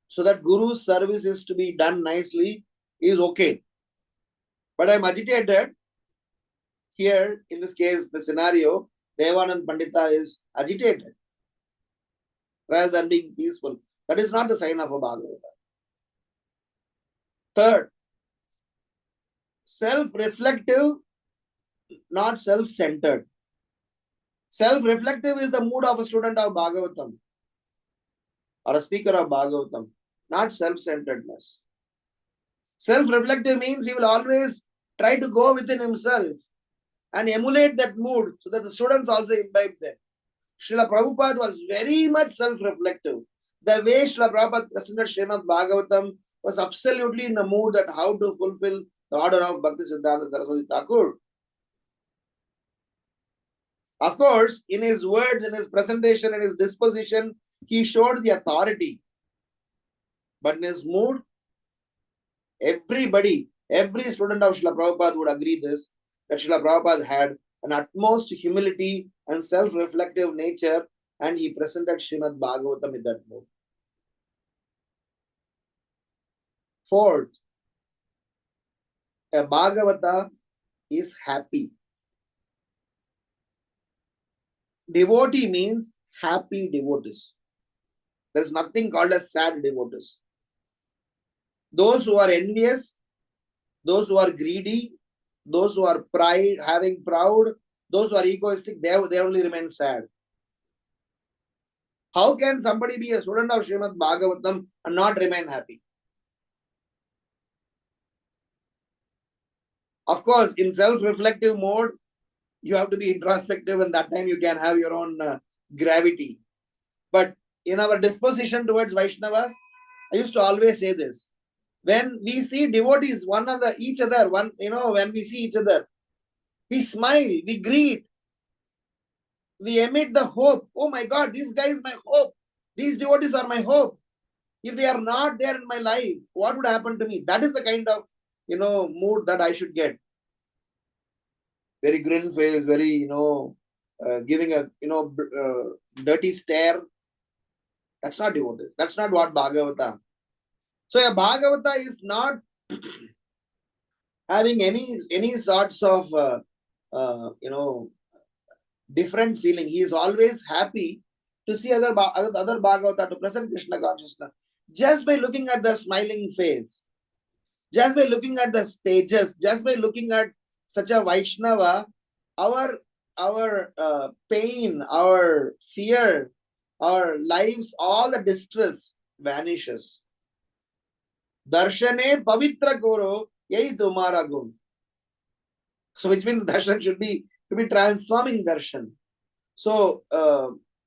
so that Guru's service is to be done nicely is okay. But I'm agitated. Here, in this case, the scenario, Devanand Pandita is agitated rather than being peaceful. That is not the sign of a Bhagavata. Third, self-reflective, not self-centered. Self-reflective is the mood of a student of Bhagavatam or a speaker of Bhagavatam, not self-centeredness. Self-reflective means he will always try to go within himself and emulate that mood so that the students also imbibe that. Srila Prabhupada was very much self-reflective. The way Srila Prabhupada presented Srimad Bhagavatam was absolutely in the mood that how to fulfill the order of Bhakti Siddhanta Saraswati Thakur. Of course, in his words, in his presentation, in his disposition, he showed the authority. But in his mood, every student of Srila Prabhupada would agree this, that Srila Prabhupada had an utmost humility and self-reflective nature, and he presented Srimad Bhagavatam in that mood. Fourth, a Bhagavata is happy. Devotee means happy devotees. There's nothing called as sad devotees. Those who are envious, those who are greedy, those who are having proud, those who are egoistic, they only remain sad. How can somebody be a student of Srimad Bhagavatam and not remain happy? Of course, in self-reflective mode, you have to be introspective, and that time you can have your own gravity. But in our disposition towards Vaishnavas, I used to always say this. When we see devotees, when we see each other, we smile, we greet, we emit the hope. Oh my God, this guy is my hope. These devotees are my hope. If they are not there in my life, what would happen to me? That is the kind of, mood that I should get. Very grin face, very, giving a, dirty stare. That's not devotees. That's not what Bhagavata. So a Bhagavata is not having any sorts of, different feeling. He is always happy to see other Bhagavata, to present Krishna consciousness. Just by looking at the smiling face, just by looking at the stages, just by looking at such a Vaishnava, our pain, our fear, our lives, all the distress vanishes. Darshane pavitra koro yahi tumhara gun. So which means darshan should be transforming darshan. So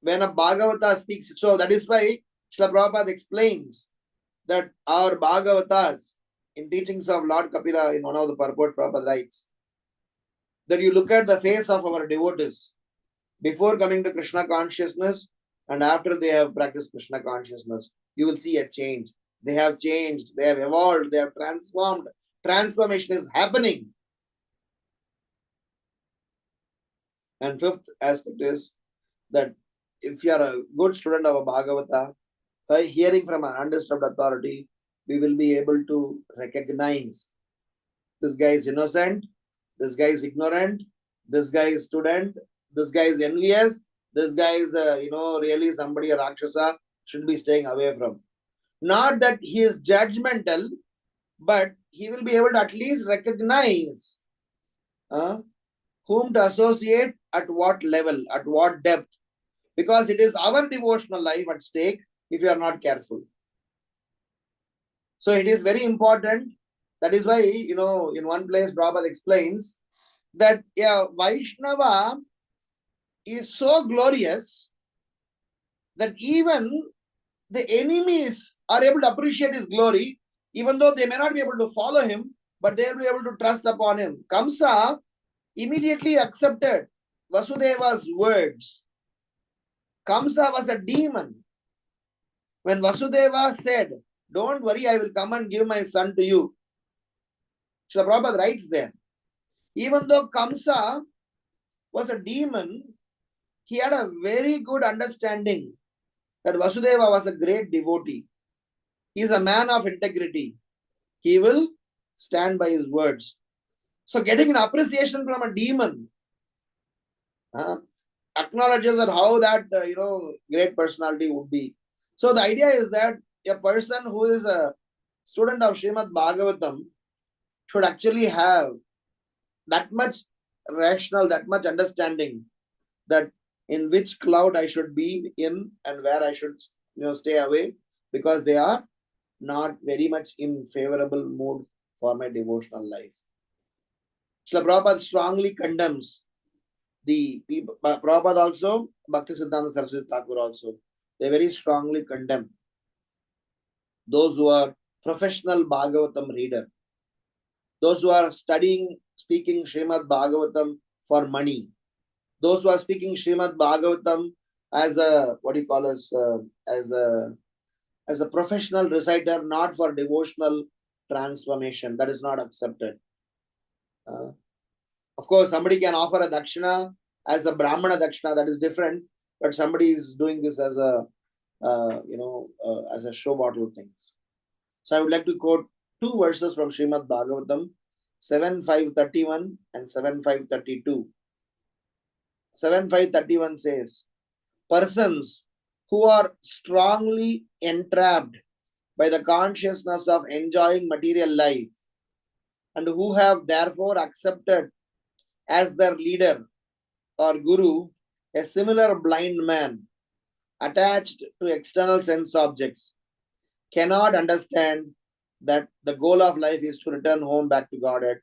when a Bhagavata speaks, so that is why Srila Prabhupada explains that our Bhagavatas, in teachings of Lord Kapila, in one of the purport, Prabhupada writes that you look at the face of our devotees before coming to Krishna consciousness and after they have practiced Krishna consciousness, you will see a change. They have changed, they have evolved, they have transformed. Transformation is happening. And fifth aspect is that if you are a good student of a Bhagavata, by hearing from an undisturbed authority, we will be able to recognize this guy is innocent, this guy is ignorant, this guy is student, this guy is envious, this guy is, really somebody, a Rakshasa, should be staying away from. Not that he is judgmental, but he will be able to at least recognize whom to associate, at what level, at what depth. Because it is our devotional life at stake if you are not careful. So it is very important. That is why, in one place Prabhupada explains that Vaishnava is so glorious that even the enemies are able to appreciate his glory, even though they may not be able to follow him, but they will be able to trust upon him. Kamsa immediately accepted Vasudeva's words. Kamsa was a demon. When Vasudeva said, "Don't worry, I will come and give my son to you," Srila Prabhupada writes there, even though Kamsa was a demon, he had a very good understanding that Vasudeva was a great devotee. He is a man of integrity. He will stand by his words. So getting an appreciation from a demon acknowledges that how that, great personality would be. So the idea is that a person who is a student of Srimad Bhagavatam should actually have that much rational, that much understanding that in which cloud I should be in and where I should, stay away, because they are not very much in favorable mood for my devotional life. Srila Prabhupada strongly condemns the people. Prabhupada also, Bhakti Siddhanta Saraswati Thakur also, they very strongly condemn those who are professional Bhagavatam reader, those who are studying, speaking Srimad Bhagavatam for money, those who are speaking Srimad Bhagavatam as a, as a professional reciter, not for devotional transformation. That is not accepted. Of course, somebody can offer a dakshina as a Brahmana dakshina, that is different, but somebody is doing this as a, as a show bottle things. So I would like to quote two verses from Srimad Bhagavatam, 7.5.31 and 7.5.32. 7.5.31 says, persons who are strongly entrapped by the consciousness of enjoying material life and who have therefore accepted as their leader or guru a similar blind man attached to external sense objects, cannot understand that the goal of life is to return home back to Godhead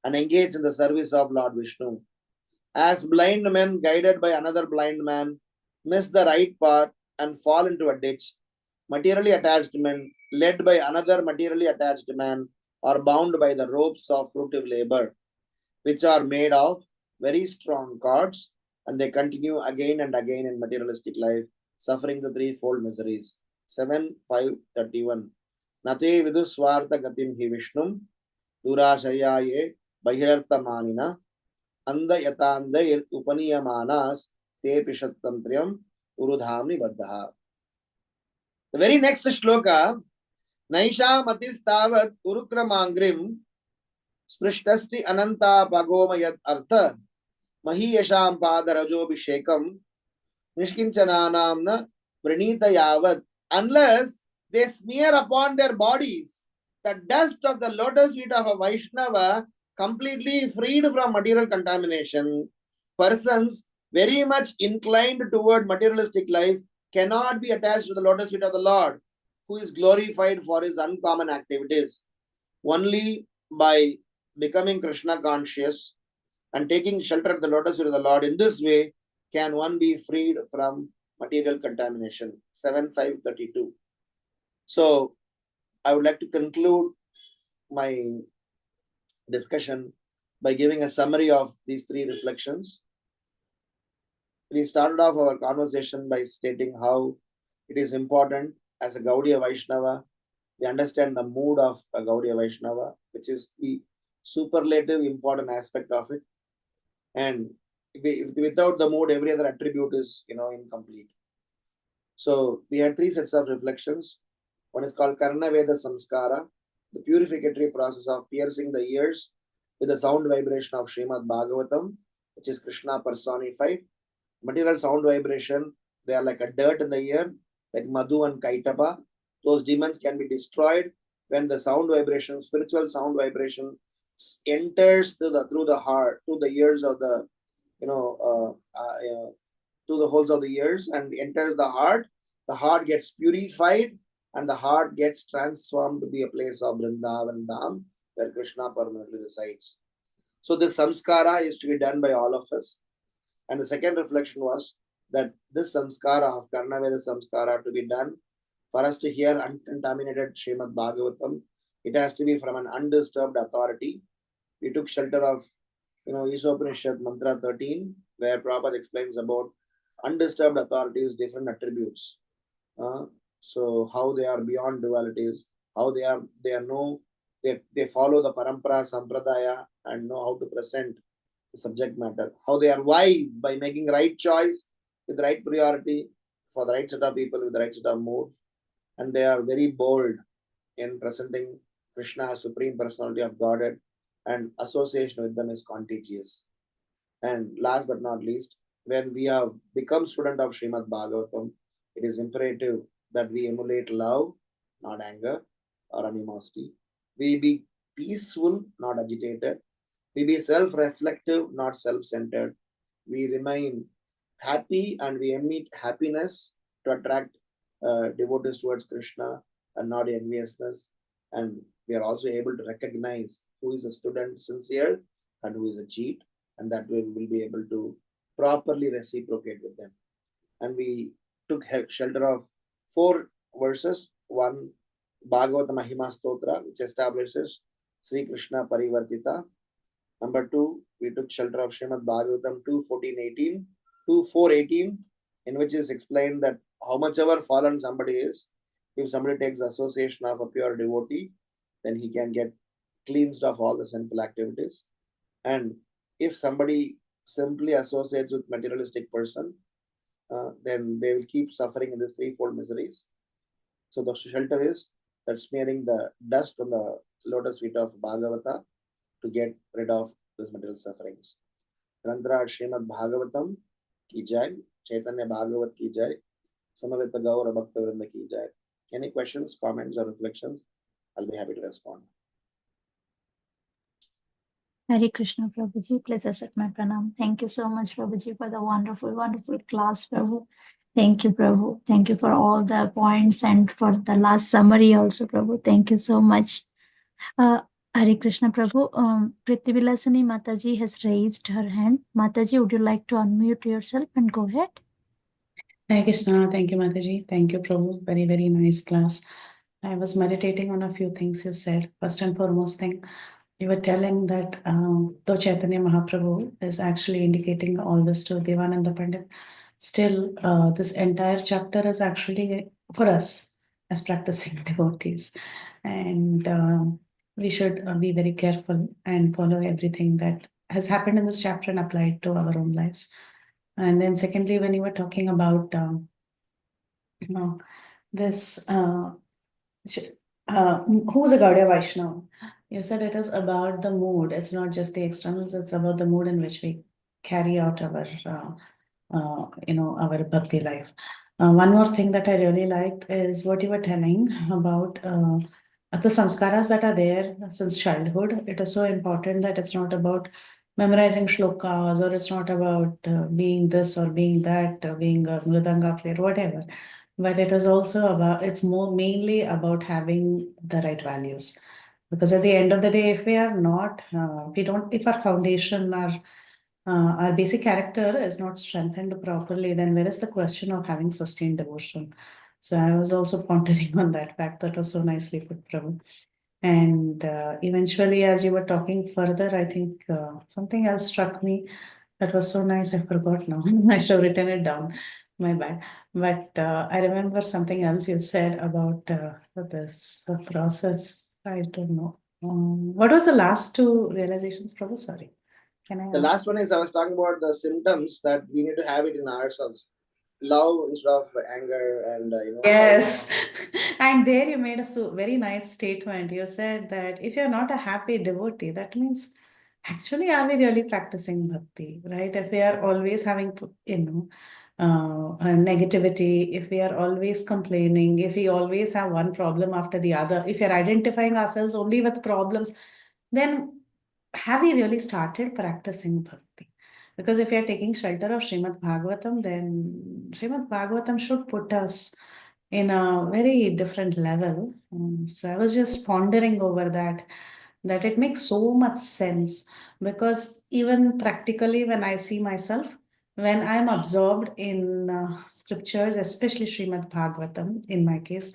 and engage in the service of Lord Vishnu. As blind men guided by another blind man miss the right path and fall into a ditch, materially attached men led by another materially attached man are bound by the ropes of fruitive labor, which are made of very strong cords, and they continue again and again in materialistic life, suffering the threefold miseries. 7:5:31. Nate viduswartha gatim hi vishnum durashayaye bahirarthamanina anda yatanda upaniyamanas te pishattantriyam urudhamni baddha. The very next shloka, Naisha matistavat urukramangrim sprishtasti ananta pagomayat artha mahiyasham padarajobhishekam nishkinchananamna vrinita yavat. Unless they smear upon their bodies the dust of the lotus feet of a Vaishnava, completely freed from material contamination, persons very much inclined toward materialistic life cannot be attached to the lotus feet of the Lord, who is glorified for his uncommon activities. Only by becoming Krishna conscious and taking shelter at the lotus feet of the Lord, in this way can one be freed from material contamination. 7:5:32. So I would like to conclude my discussion by giving a summary of these three reflections. We started off our conversation by stating how it is important as a Gaudiya Vaishnava, we understand the mood of a Gaudiya Vaishnava, which is the superlative important aspect of it. And without the mood, every other attribute is, incomplete. So we had three sets of reflections. One is called Karna Veda Samskara, the purificatory process of piercing the ears with the sound vibration of Srimad Bhagavatam, which is Krishna personified. Material sound vibration, they are like a dirt in the ear, like Madhu and Kaitapa. Those demons can be destroyed when the sound vibration, spiritual sound vibration, enters through the heart, through the ears of the, to the holes of the ears and enters the heart. The heart gets purified and the heart gets transformed to be a place of Vrindavan Dham, where Krishna permanently resides. So this samskara is to be done by all of us. And the second reflection was that this samskara of Karna Veda samskara to be done, for us to hear uncontaminated Srimad Bhagavatam, it has to be from an undisturbed authority. We took shelter of, Isopanishad Mantra 13, where Prabhupada explains about undisturbed authorities, different attributes. So how they are beyond dualities, how they follow the parampara, sampradaya, and know how to present the subject matter. How they are wise by making right choice with the right priority for the right set of people with the right set of mood. And they are very bold in presenting Krishna as Supreme Personality of Godhead, and association with them is contagious. And last but not least, when we have become student of Srimad Bhagavatam, it is imperative that we emulate love, not anger or animosity. We be peaceful, not agitated. We be self-reflective, not self-centered. We remain happy and we emit happiness to attract devotees towards Krishna and not enviousness. And we are also able to recognize who is a student sincere and who is a cheat, and that we will be able to properly reciprocate with them. And we took shelter of 4 verses. One, Bhagavata Mahima Stotra, which establishes Sri Krishna Parivartita. Number 2, we took shelter of Srimad Bhagavatam 2:4-18, in which is explained that how much ever fallen somebody is, if somebody takes association of a pure devotee, then he can get cleansed of all the sinful activities. And if somebody simply associates with materialistic person, then they will keep suffering in these threefold miseries. So the shelter is that smearing the dust on the lotus feet of Bhagavata to get rid of those material sufferings. Granthraj Srimad Bhagavatam ki jai, Caitanya Bhagavat ki jai, Samaveta Gaura Bhakta Vrinda ki jai. Any questions, comments, or reflections? I'll be happy to respond. Hare Krishna, Prabhuji. Please accept my pranam. Thank you so much, Prabhuji, for the wonderful, wonderful class, Prabhu. Thank you, Prabhu. Thank you for all the points and for the last summary also, Prabhu. Thank you so much. Hare Krishna, Prabhu. Prithivilasani Mataji has raised her hand. Mataji, would you like to unmute yourself and go ahead? Hare Krishna. Thank you, Mataji. Thank you, Prabhu. Very, very nice class. I was meditating on a few things you said. First and foremost thing, you were telling that though Chaitanya Mahaprabhu is actually indicating all this to Devananda Pandit, still this entire chapter is actually for us as practicing devotees. And we should be very careful and follow everything that has happened in this chapter and apply it to our own lives. And then secondly, when you were talking about this who's a Gaudiya Vaishnava? You said it is about the mood. It's not just the externals. It's about the mood in which we carry out our, our bhakti life. One more thing that I really liked is what you were telling about the samskaras that are there since childhood. It is so important that it's not about memorizing shlokas, or it's not about being this or being that, being a mridanga player, whatever. But it is also about, it's more mainly about having the right values. Because at the end of the day, if we are not, if our foundation, our basic character is not strengthened properly, then where is the question of having sustained devotion? So I was also pondering on that fact. That was so nicely put, Prabhu. And eventually, as you were talking further, I think something else struck me that was so nice. I forgot now. I should have written it down. My bad. But I remember something else you said about this process. I don't know. What was the last two realizations, Prabhu? Sorry. Can I The ask? last one is I was talking about the symptoms that we need to have it in ourselves. Love instead of anger, and Yes. And there you made a very nice statement. You said that if you're not a happy devotee, that means actually are we really practicing bhakti, right? If we are always having, negativity, if we are always complaining, if we always have one problem after the other, if you're identifying ourselves only with problems, then have we really started practicing bhakti? Because if you're taking shelter of Srimad Bhagavatam, then Srimad Bhagavatam should put us in a very different level. So I was just pondering over that it makes so much sense, because even practically when I see myself, when I'm absorbed in scriptures, especially Srimad Bhagavatam, in my case,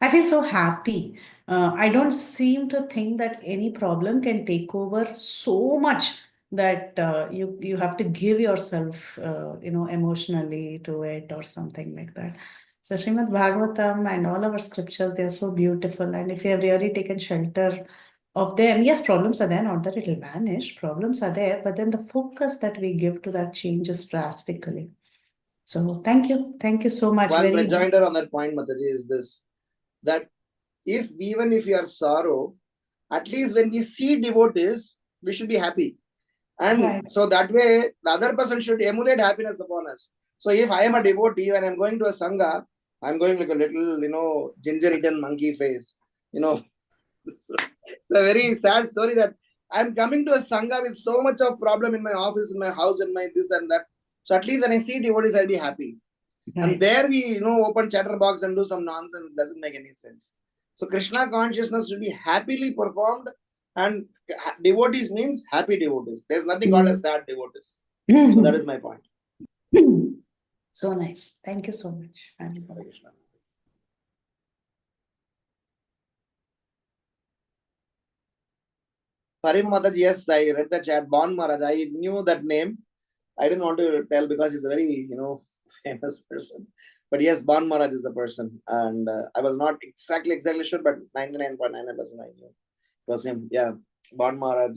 I feel so happy. I don't seem to think that any problem can take over so much that you have to give yourself, emotionally to it or something like that. So Srimad Bhagavatam and all our scriptures, they are so beautiful. And if you have really taken shelter of them, yes, problems are there, not that it will vanish. Problems are there, but then the focus that we give to that changes drastically. So thank you. Thank you so much. one Very rejoinder on that point, Mataji, is this: that even if we are sorrow, at least when we see devotees, we should be happy. And right. so that way, the other person should emulate happiness upon us. So if I am a devotee and I'm going to a Sangha, I'm going like a little, ginger-eaten monkey face. It's a very sad story that I'm coming to a Sangha with so much of problem in my office, in my house, and my this and that. So at least when I see devotees, I'll be happy. Right. And there we, open chatterbox and do some nonsense. Doesn't make any sense. So Krishna consciousness should be happily performed, and devotees means happy devotees. There's nothing called as sad devotees. So that is my point. So nice. Thank you so much. Parim Mataji, yes, I read the chat. Bon Maharaj, I knew that name. I didn't want to tell because he's a very, famous person. But yes, Bon Maharaj is the person. And I was not exactly sure, but 99.99% I knew. It was him. Yeah, Bon Maharaj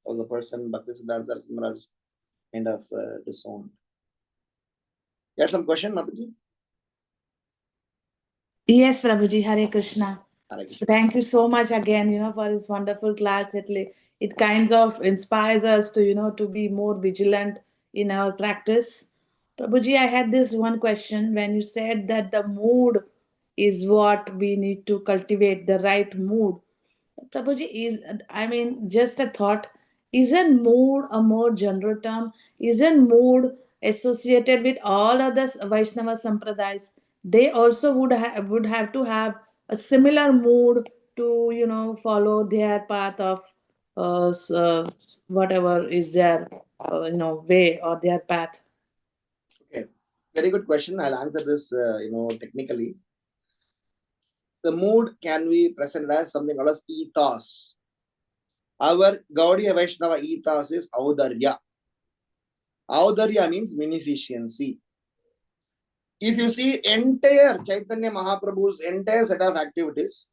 was the person, but this Siddhanta Maharaj kind of disowned. You had some question, Mataji? Yes, Prabhuji, Hare Krishna. Hare Krishna. Thank you so much again, for this wonderful class. It kinds of inspires us to, to be more vigilant in our practice. Prabhuji, I had this one question when you said that the mood is what we need to cultivate, the right mood. Prabhuji, just a thought. isn't mood a more general term? Isn't mood associated with all other Vaishnava sampradayas? They also would have to have a similar mood to follow their path of whatever is their way or their path. Okay, very good question. I'll answer this technically. The mood can be presented as something called as ethos. Our Gaudiya Vaishnava ethos is Audarya. Audarya means munificency. If you see entire Chaitanya Mahaprabhu's entire set of activities,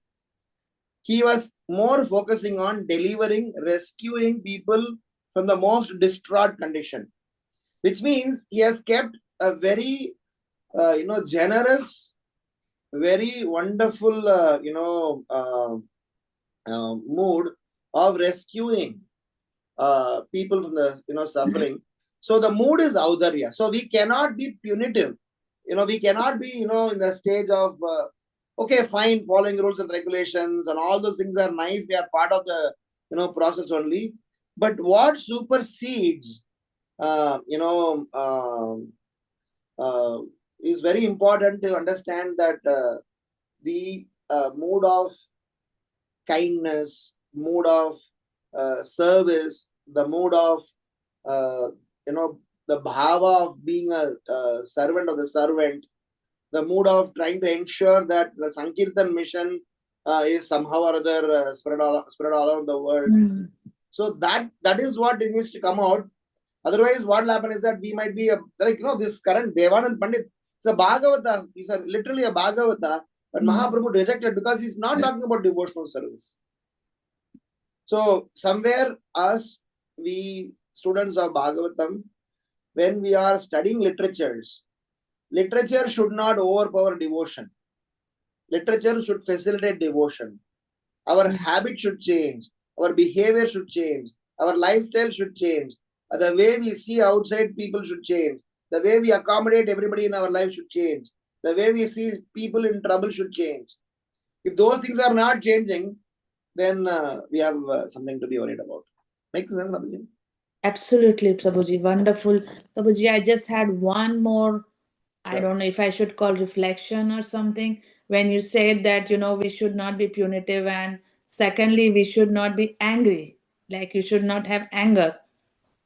he was more focusing on delivering, rescuing people from the most distraught condition, which means he has kept a very, generous, very wonderful, mood of rescuing people from the, suffering. So the mood is Audarya. So we cannot be punitive. We cannot be, in the stage of, okay, fine, following rules and regulations and all those things are nice. They are part of the, process only. But what supersedes, is very important to understand that the mood of kindness, mood of service, the mood of, the bhava of being a servant of the servant, the mood of trying to ensure that the Sankirtan mission is somehow or other spread all around the world. Mm. So that is what it needs to come out. Otherwise, what will happen is that we might be this current Devanand Pandit, the Bhagavata, he's literally a Bhagavata, but Mahaprabhu rejected because he's not talking about devotional service. So somewhere us, we students of Bhagavatam, when we are studying literatures, literature should not overpower devotion. Literature should facilitate devotion. Our habit should change. Our behavior should change. Our lifestyle should change. The way we see outside people should change. The way we accommodate everybody in our life should change. The way we see people in trouble should change. If those things are not changing, then we have something to be worried about. Makes sense, Madhya? Absolutely, Prabhuji. Wonderful. Prabhuji, I just had one more, I don't know if I should call reflection or something. When you said that, we should not be punitive, and secondly, we should not be angry. Like you should not have anger.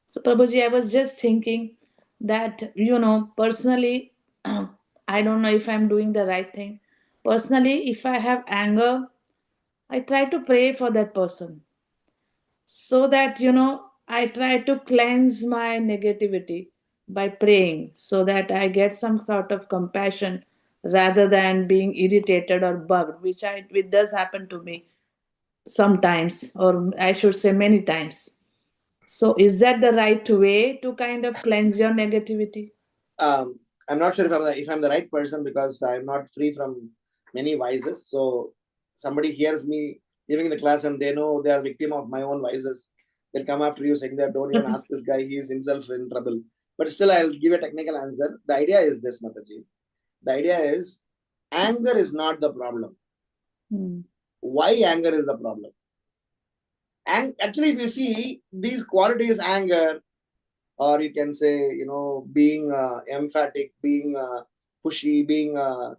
So, Prabhuji, I was just thinking that, personally, I don't know if I'm doing the right thing. Personally, if I have anger, I try to pray for that person so that, I try to cleanse my negativity by praying so that I get some sort of compassion rather than being irritated or bugged, which does happen to me sometimes, or I should say many times. So, is that the right way to kind of cleanse your negativity? I'm not sure if I'm the right person because I'm not free from many vices. So somebody hears me giving the class and they know they are victim of my own vices. They'll come after you saying that don't even ask this guy, he is himself in trouble. But still, I'll give a technical answer. The idea is this, Mataji. The idea is anger is not the problem. Why anger is the problem? And actually, if you see these qualities, anger, or you can say, being emphatic, being pushy, being so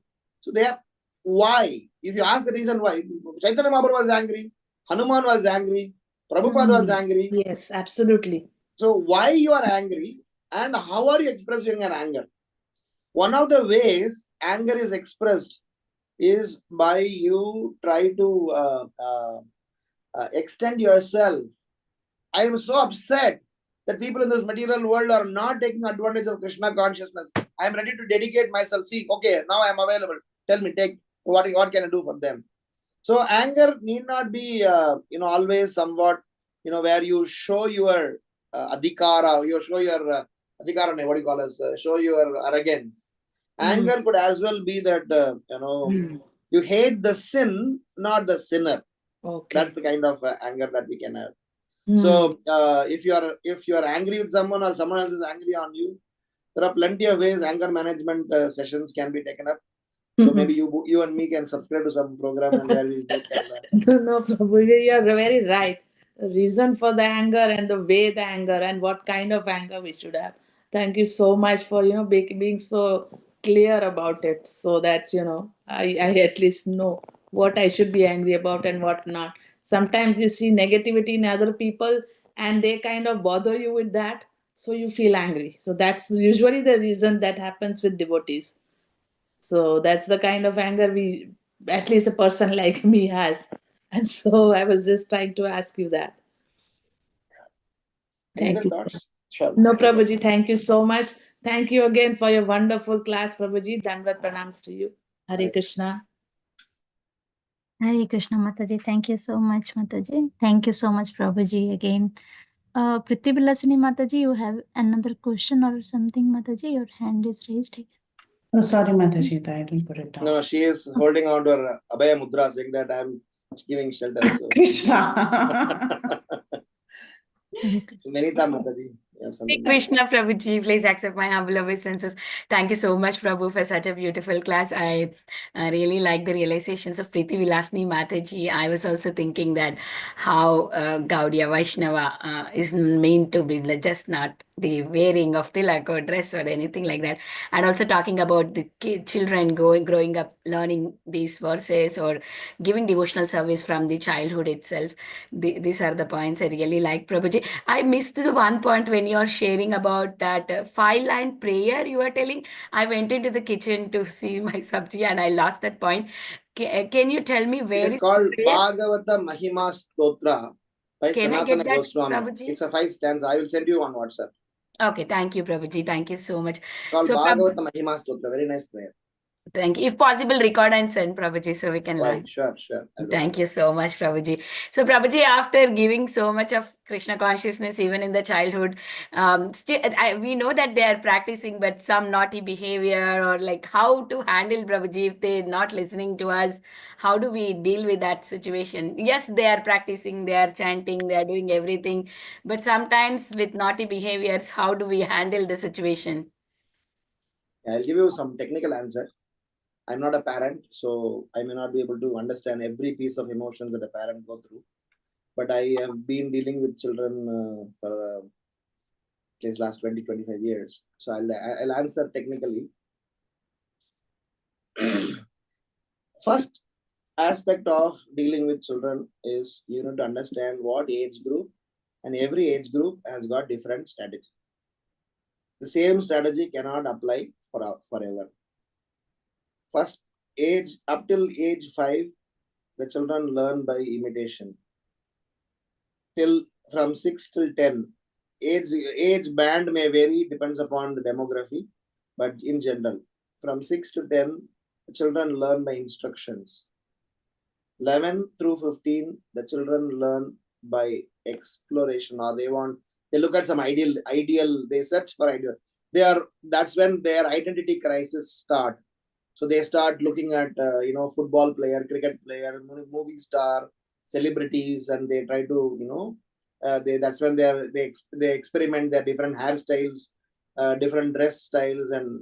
they are why. If you ask the reason why, Chaitanya Mahaprabhu was angry, Hanuman was angry, Prabhupada was angry. Yes, absolutely. So why you are angry and how are you expressing your anger? One of the ways anger is expressed is by you try to extend yourself. I am so upset that people in this material world are not taking advantage of Krishna consciousness. I am ready to dedicate myself. See, okay, now I am available. Tell me, what can I do for them? So anger need not be, always somewhat, where you show your adhikara, you show your adhikara, what do you call us? Show your arrogance. Anger could as well be that, you hate the sin, not the sinner. Okay. That's the kind of anger that we can have. So if you are angry with someone or someone else is angry on you, there are plenty of ways anger management sessions can be taken up. So maybe you and me can subscribe to some program and where we both can No, Prabhu, you are very right. reason for the anger and the way the anger and what kind of anger we should have. Thank you so much for being so clear about it, so that I at least know what I should be angry about and what not. Sometimes you see negativity in other people and they kind of bother you with that, so you feel angry. So that's usually the reason that happens with devotees. So that's the kind of anger we, at least a person like me, has. And so I was just trying to ask you that. Any Thank other you. thoughts? Sure. No, Prabhuji, thank you so much. Thank you again for your wonderful class, Prabhuji. Dandavat pranams to you. Hare Krishna. Hare Krishna Mataji. Thank you so much, Mataji. Thank you so much, Prabhuji, again. Priti Vilasini Mataji, you have another question or something, Mataji? Your hand is raised. Oh, sorry, Mataji, I didn't put it down. No, she is holding on to her Abhaya Mudra, saying that I'm giving shelter. So. Krishna. Venita Mataji, you have something. Krishna Prabhuji, please accept my humble obeisances. Thank you so much, Prabhu, for such a beautiful class. I really like the realizations of Preeti Vilasni Mataji. I was also thinking that how Gaudiya Vaishnava is meant to be just not the wearing of tilak or dress or anything like that. And also talking about the children growing up, learning these verses or giving devotional service from the childhood itself. These are the points I really like, Prabhuji. I missed the one point when you're sharing about that 5-line prayer you were telling. I went into the kitchen to see my sabji and I lost that point. Can you tell me where it is called Bhagavata Mahima Stotra by Can I Sanatana get that, Goswami. Prabhuji? It's a 5 stanza. I will send you on WhatsApp. Okay, thank you, Prabhuji. Thank you so much. Called Bhagavata Mahima Stotra. Very nice prayer. Thank you. If possible, record and send, Prabhuji, so we can learn. Right, sure. Thank you so much, Prabhuji. So, Prabhuji, after giving so much of Krishna consciousness even in the childhood, we know that they are practicing, but some naughty behavior or like how to handle, Prabhuji, if they're not listening to us, how do we deal with that situation? Yes, they are practicing, they are chanting, they are doing everything, but sometimes with naughty behaviors, how do we handle the situation? I'll give you some technical answer. I'm not a parent, so I may not be able to understand every piece of emotions that a parent go through. But I have been dealing with children for these last 20-25 years. So I'll answer technically. First aspect of dealing with children is you need to understand what age group, and every age group has got different strategy. The same strategy cannot apply forever. First, up till age 5, the children learn by imitation. From 6 till 10, age band may vary, depends upon the demography, but in general, from 6 to 10, the children learn by instructions. 11 through 15, the children learn by exploration, or they look at some ideal, they search for ideal. That's when their identity crisis start. So they start looking at football player, cricket player, movie star, celebrities, and they try to that's when they experiment their different hairstyles, different dress styles, and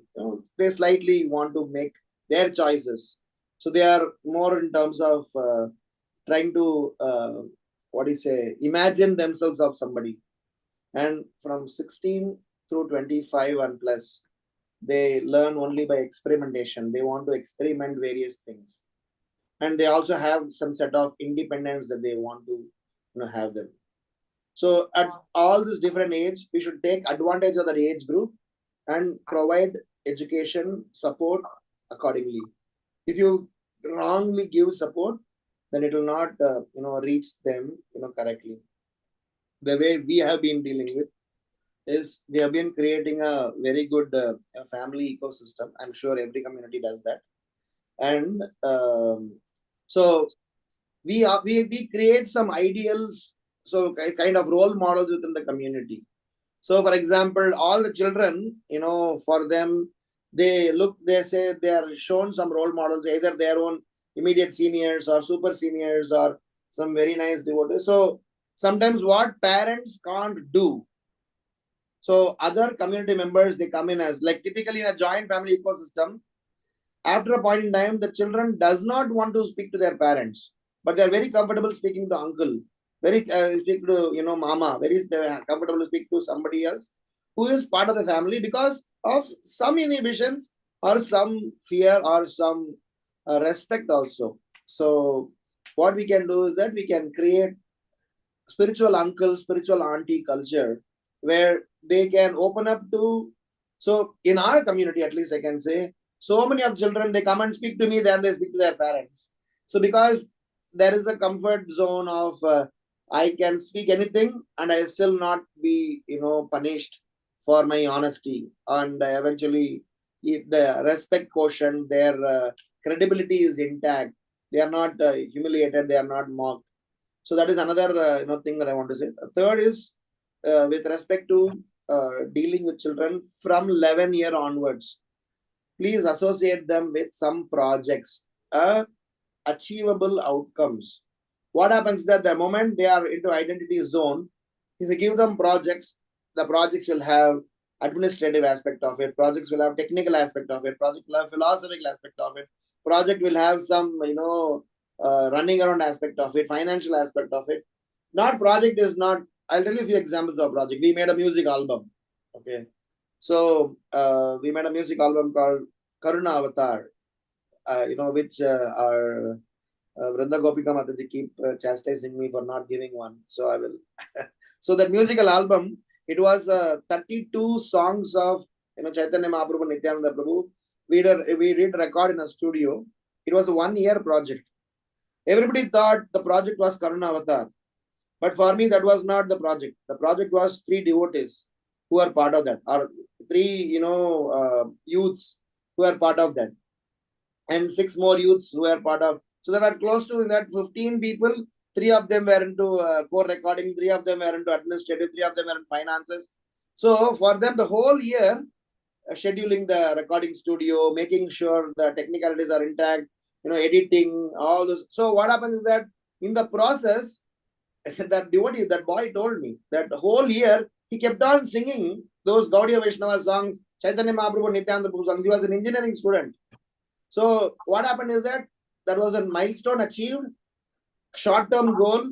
they slightly want to make their choices. So they are more in terms of trying to imagine themselves of somebody. And from 16 through 25 and plus, they learn only by experimentation. They want to experiment various things, and they also have some set of independence that they want to have them. So at all this different age, we should take advantage of the age group and provide education support accordingly. If you wrongly give support, then it will not reach them correctly. The way we have been dealing with is we have been creating a very good family ecosystem. I'm sure every community does that. And so we create some ideals, so kind of role models within the community. So for example, all the children, for them, they say they are shown some role models, either their own immediate seniors or super seniors or some very nice devotees. So sometimes what parents can't do, so other community members, they come in as, like typically in a joint family ecosystem, after a point in time, the children does not want to speak to their parents, but they are very comfortable speaking to uncle. very speak to mama, very comfortable to speak to somebody else who is part of the family because of some inhibitions or some fear or some respect also. So what we can do is that we can create spiritual uncle, spiritual auntie culture where they can open up to. So in our community, at least I can say, so many of children, they come and speak to me, then they speak to their parents. So because there is a comfort zone of I can speak anything and I still not be punished for my honesty, and eventually if the respect quotient, their credibility is intact, they are not humiliated, they are not mocked. So that is another thing that I want to say. Third is with respect to dealing with children from 11-year onwards. Please associate them with some projects, achievable outcomes. What happens that the moment they are into identity zone, if you give them projects, the projects will have administrative aspect of it, projects will have technical aspect of it, project will have philosophical aspect of it, project will have some running around aspect of it, financial aspect of it. Not project is not. I'll tell you a few examples of project. We made a music album. Okay, so we made a music album called Karuna Avatar. Which our Vranda Gopika Mataji keep chastising me for not giving one. So I will. So that musical album, it was 32 songs of Chaitanya Mahaprabhu, Nityananda Prabhu. We did record in a studio. It was a 1-year project. Everybody thought the project was Karuna Avatar. But for me, that was not the project. The project was 3 devotees who are part of that, or 3, youths who are part of that, and 6 more youths who are part of. So there were close to in that 15 people. 3 of them were into core recording, 3 of them were into administrative, 3 of them were in finances. So for them, the whole year, scheduling the recording studio, making sure the technicalities are intact, editing, all those. So what happens is that in the process, that devotee, that boy told me that the whole year he kept on singing those Gaudiya Vaishnava songs, Chaitanya Mahaprabhu, Nityananda Prabhu songs. He was an engineering student. So what happened is that was a milestone achieved, short-term goal,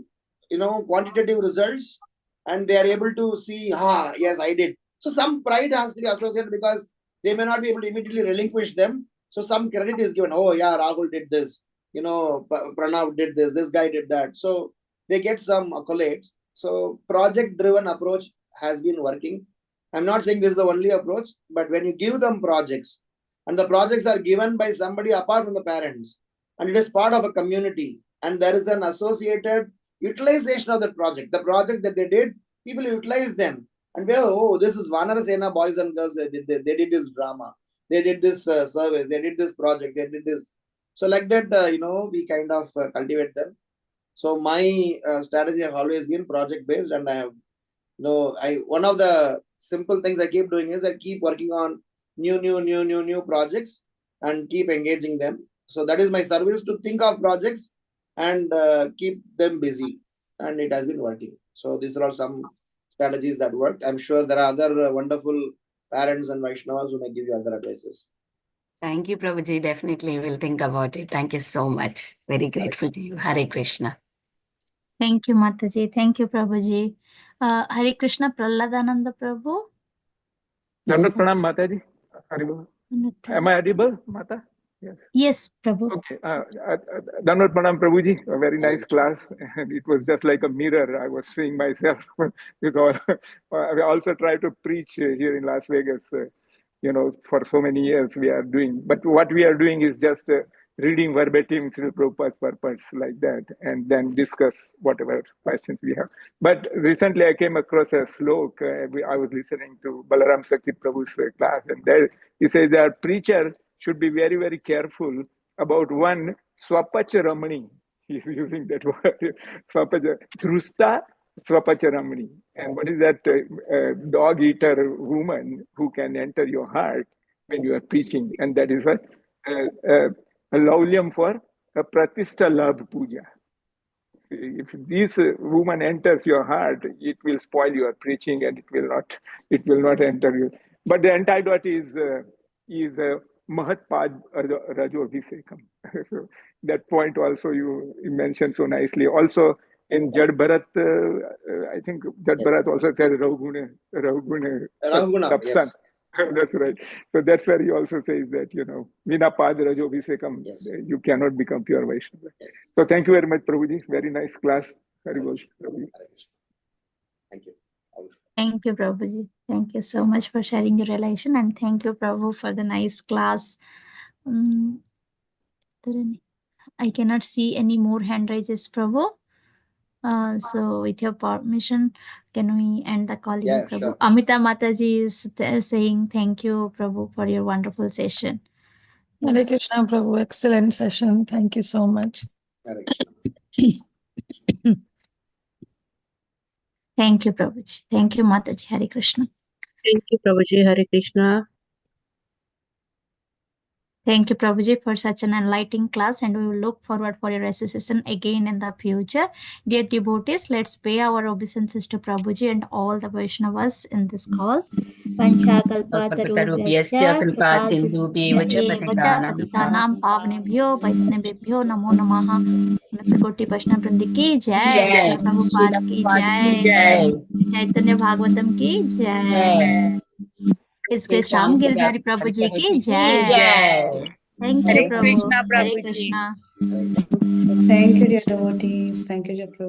quantitative results, and they are able to see, yes, I did. So some pride has to be associated because they may not be able to immediately relinquish them. So some credit is given. Oh yeah, Rahul did this. Pranav did this guy did that. So they get some accolades. So project-driven approach has been working. I'm not saying this is the only approach, but when you give them projects, and the projects are given by somebody apart from the parents, and it is part of a community, and there is an associated utilization of that project. The project that they did, people utilize them. And this is Vanara Sena boys and girls, they did this drama. They did this service, they did this project, they did this. So like that, we kind of cultivate them. So my strategy have always been project based, and I have, one of the simple things I keep doing is I keep working on new projects and keep engaging them. So that is my service, to think of projects and keep them busy, and it has been working. So these are all some strategies that worked. I'm sure there are other wonderful parents and Vaishnavas who may give you other advices. Thank you, Prabhuji. Definitely we'll think about it. Thank you so much. Very grateful to you. Hare Krishna. Thank you, Mataji. Thank you, Prabhuji. Hare Krishna, Prahladananda Prabhu. Dandavat Pranam, Mataji. Haribol. Am I audible, Mata? Yes. Yes, Prabhu. Okay. Dandavat Pranam, Prabhuji. A very nice class. And it was just like a mirror. I was seeing myself. Because I also try to preach here in Las Vegas. For so many years we are doing. But what we are doing is just reading verbatim through Prabhupada's purpose like that, and then discuss whatever questions we have. But recently I came across a slok. I was listening to Balaram Sakti Prabhu's class, and there he says that preacher should be very, very careful about one swapacharamani. He's using that word, swapacha, dhrusta swapacharamani. And what is that dog eater woman who can enter your heart when you are preaching? And that is what a laulyam for a pratishta labh puja. If this woman enters your heart, it will spoil your preaching, and it will not enter you. But the antidote is mahatpad rajo abhisekam. So that point also you mentioned so nicely. Also, in Jad Bharat, I think Jad Bharat also says Rahuguna Rahuguna, Tapsan. yes. That's right. So that's where he also says that, Vina Padra Jo Visekam, Yes. you cannot become pure Vaishnava. Yes. So thank you very much, Prabhuji. Very nice class. Hari Bol, Prabhuji. Thank you. Thank you, Prabhuji. Thank you so much for sharing your relation, and thank you, Prabhu, for the nice class. I cannot see any more hand raises, Prabhu. So with your permission, can we end the call here, Prabhu? Sure. Amita Mataji is saying thank you, Prabhu, for your wonderful session. Hare Krishna, Prabhu. Excellent session. Thank you so much. Hare Krishna. Thank you, Prabhuji. Thank you, Mataji. Hare Krishna. Thank you, Prabhuji. Hare Krishna. Thank you, Prabhuji, for such an enlightening class, and we will look forward for your association again in the future. Dear devotees, let's pay our obeisances to Prabhuji and all the Vaishnavas in this call. Kalpatarubhyasya kripa sindhubhyev cha patitanam pavanebhyo vaishnavebhyo namo namaha. Ananta Vaishnav Vrindi ki jai, Srila Prabhupada ki jai, Chaitanya Bhagavatam ki jai. His Grace Ramgiridhari Prabhuji ki jai. Thank you, Prabhu. Hare Krishna. Thank you, dear devotees. Thank you, dear Prabhu.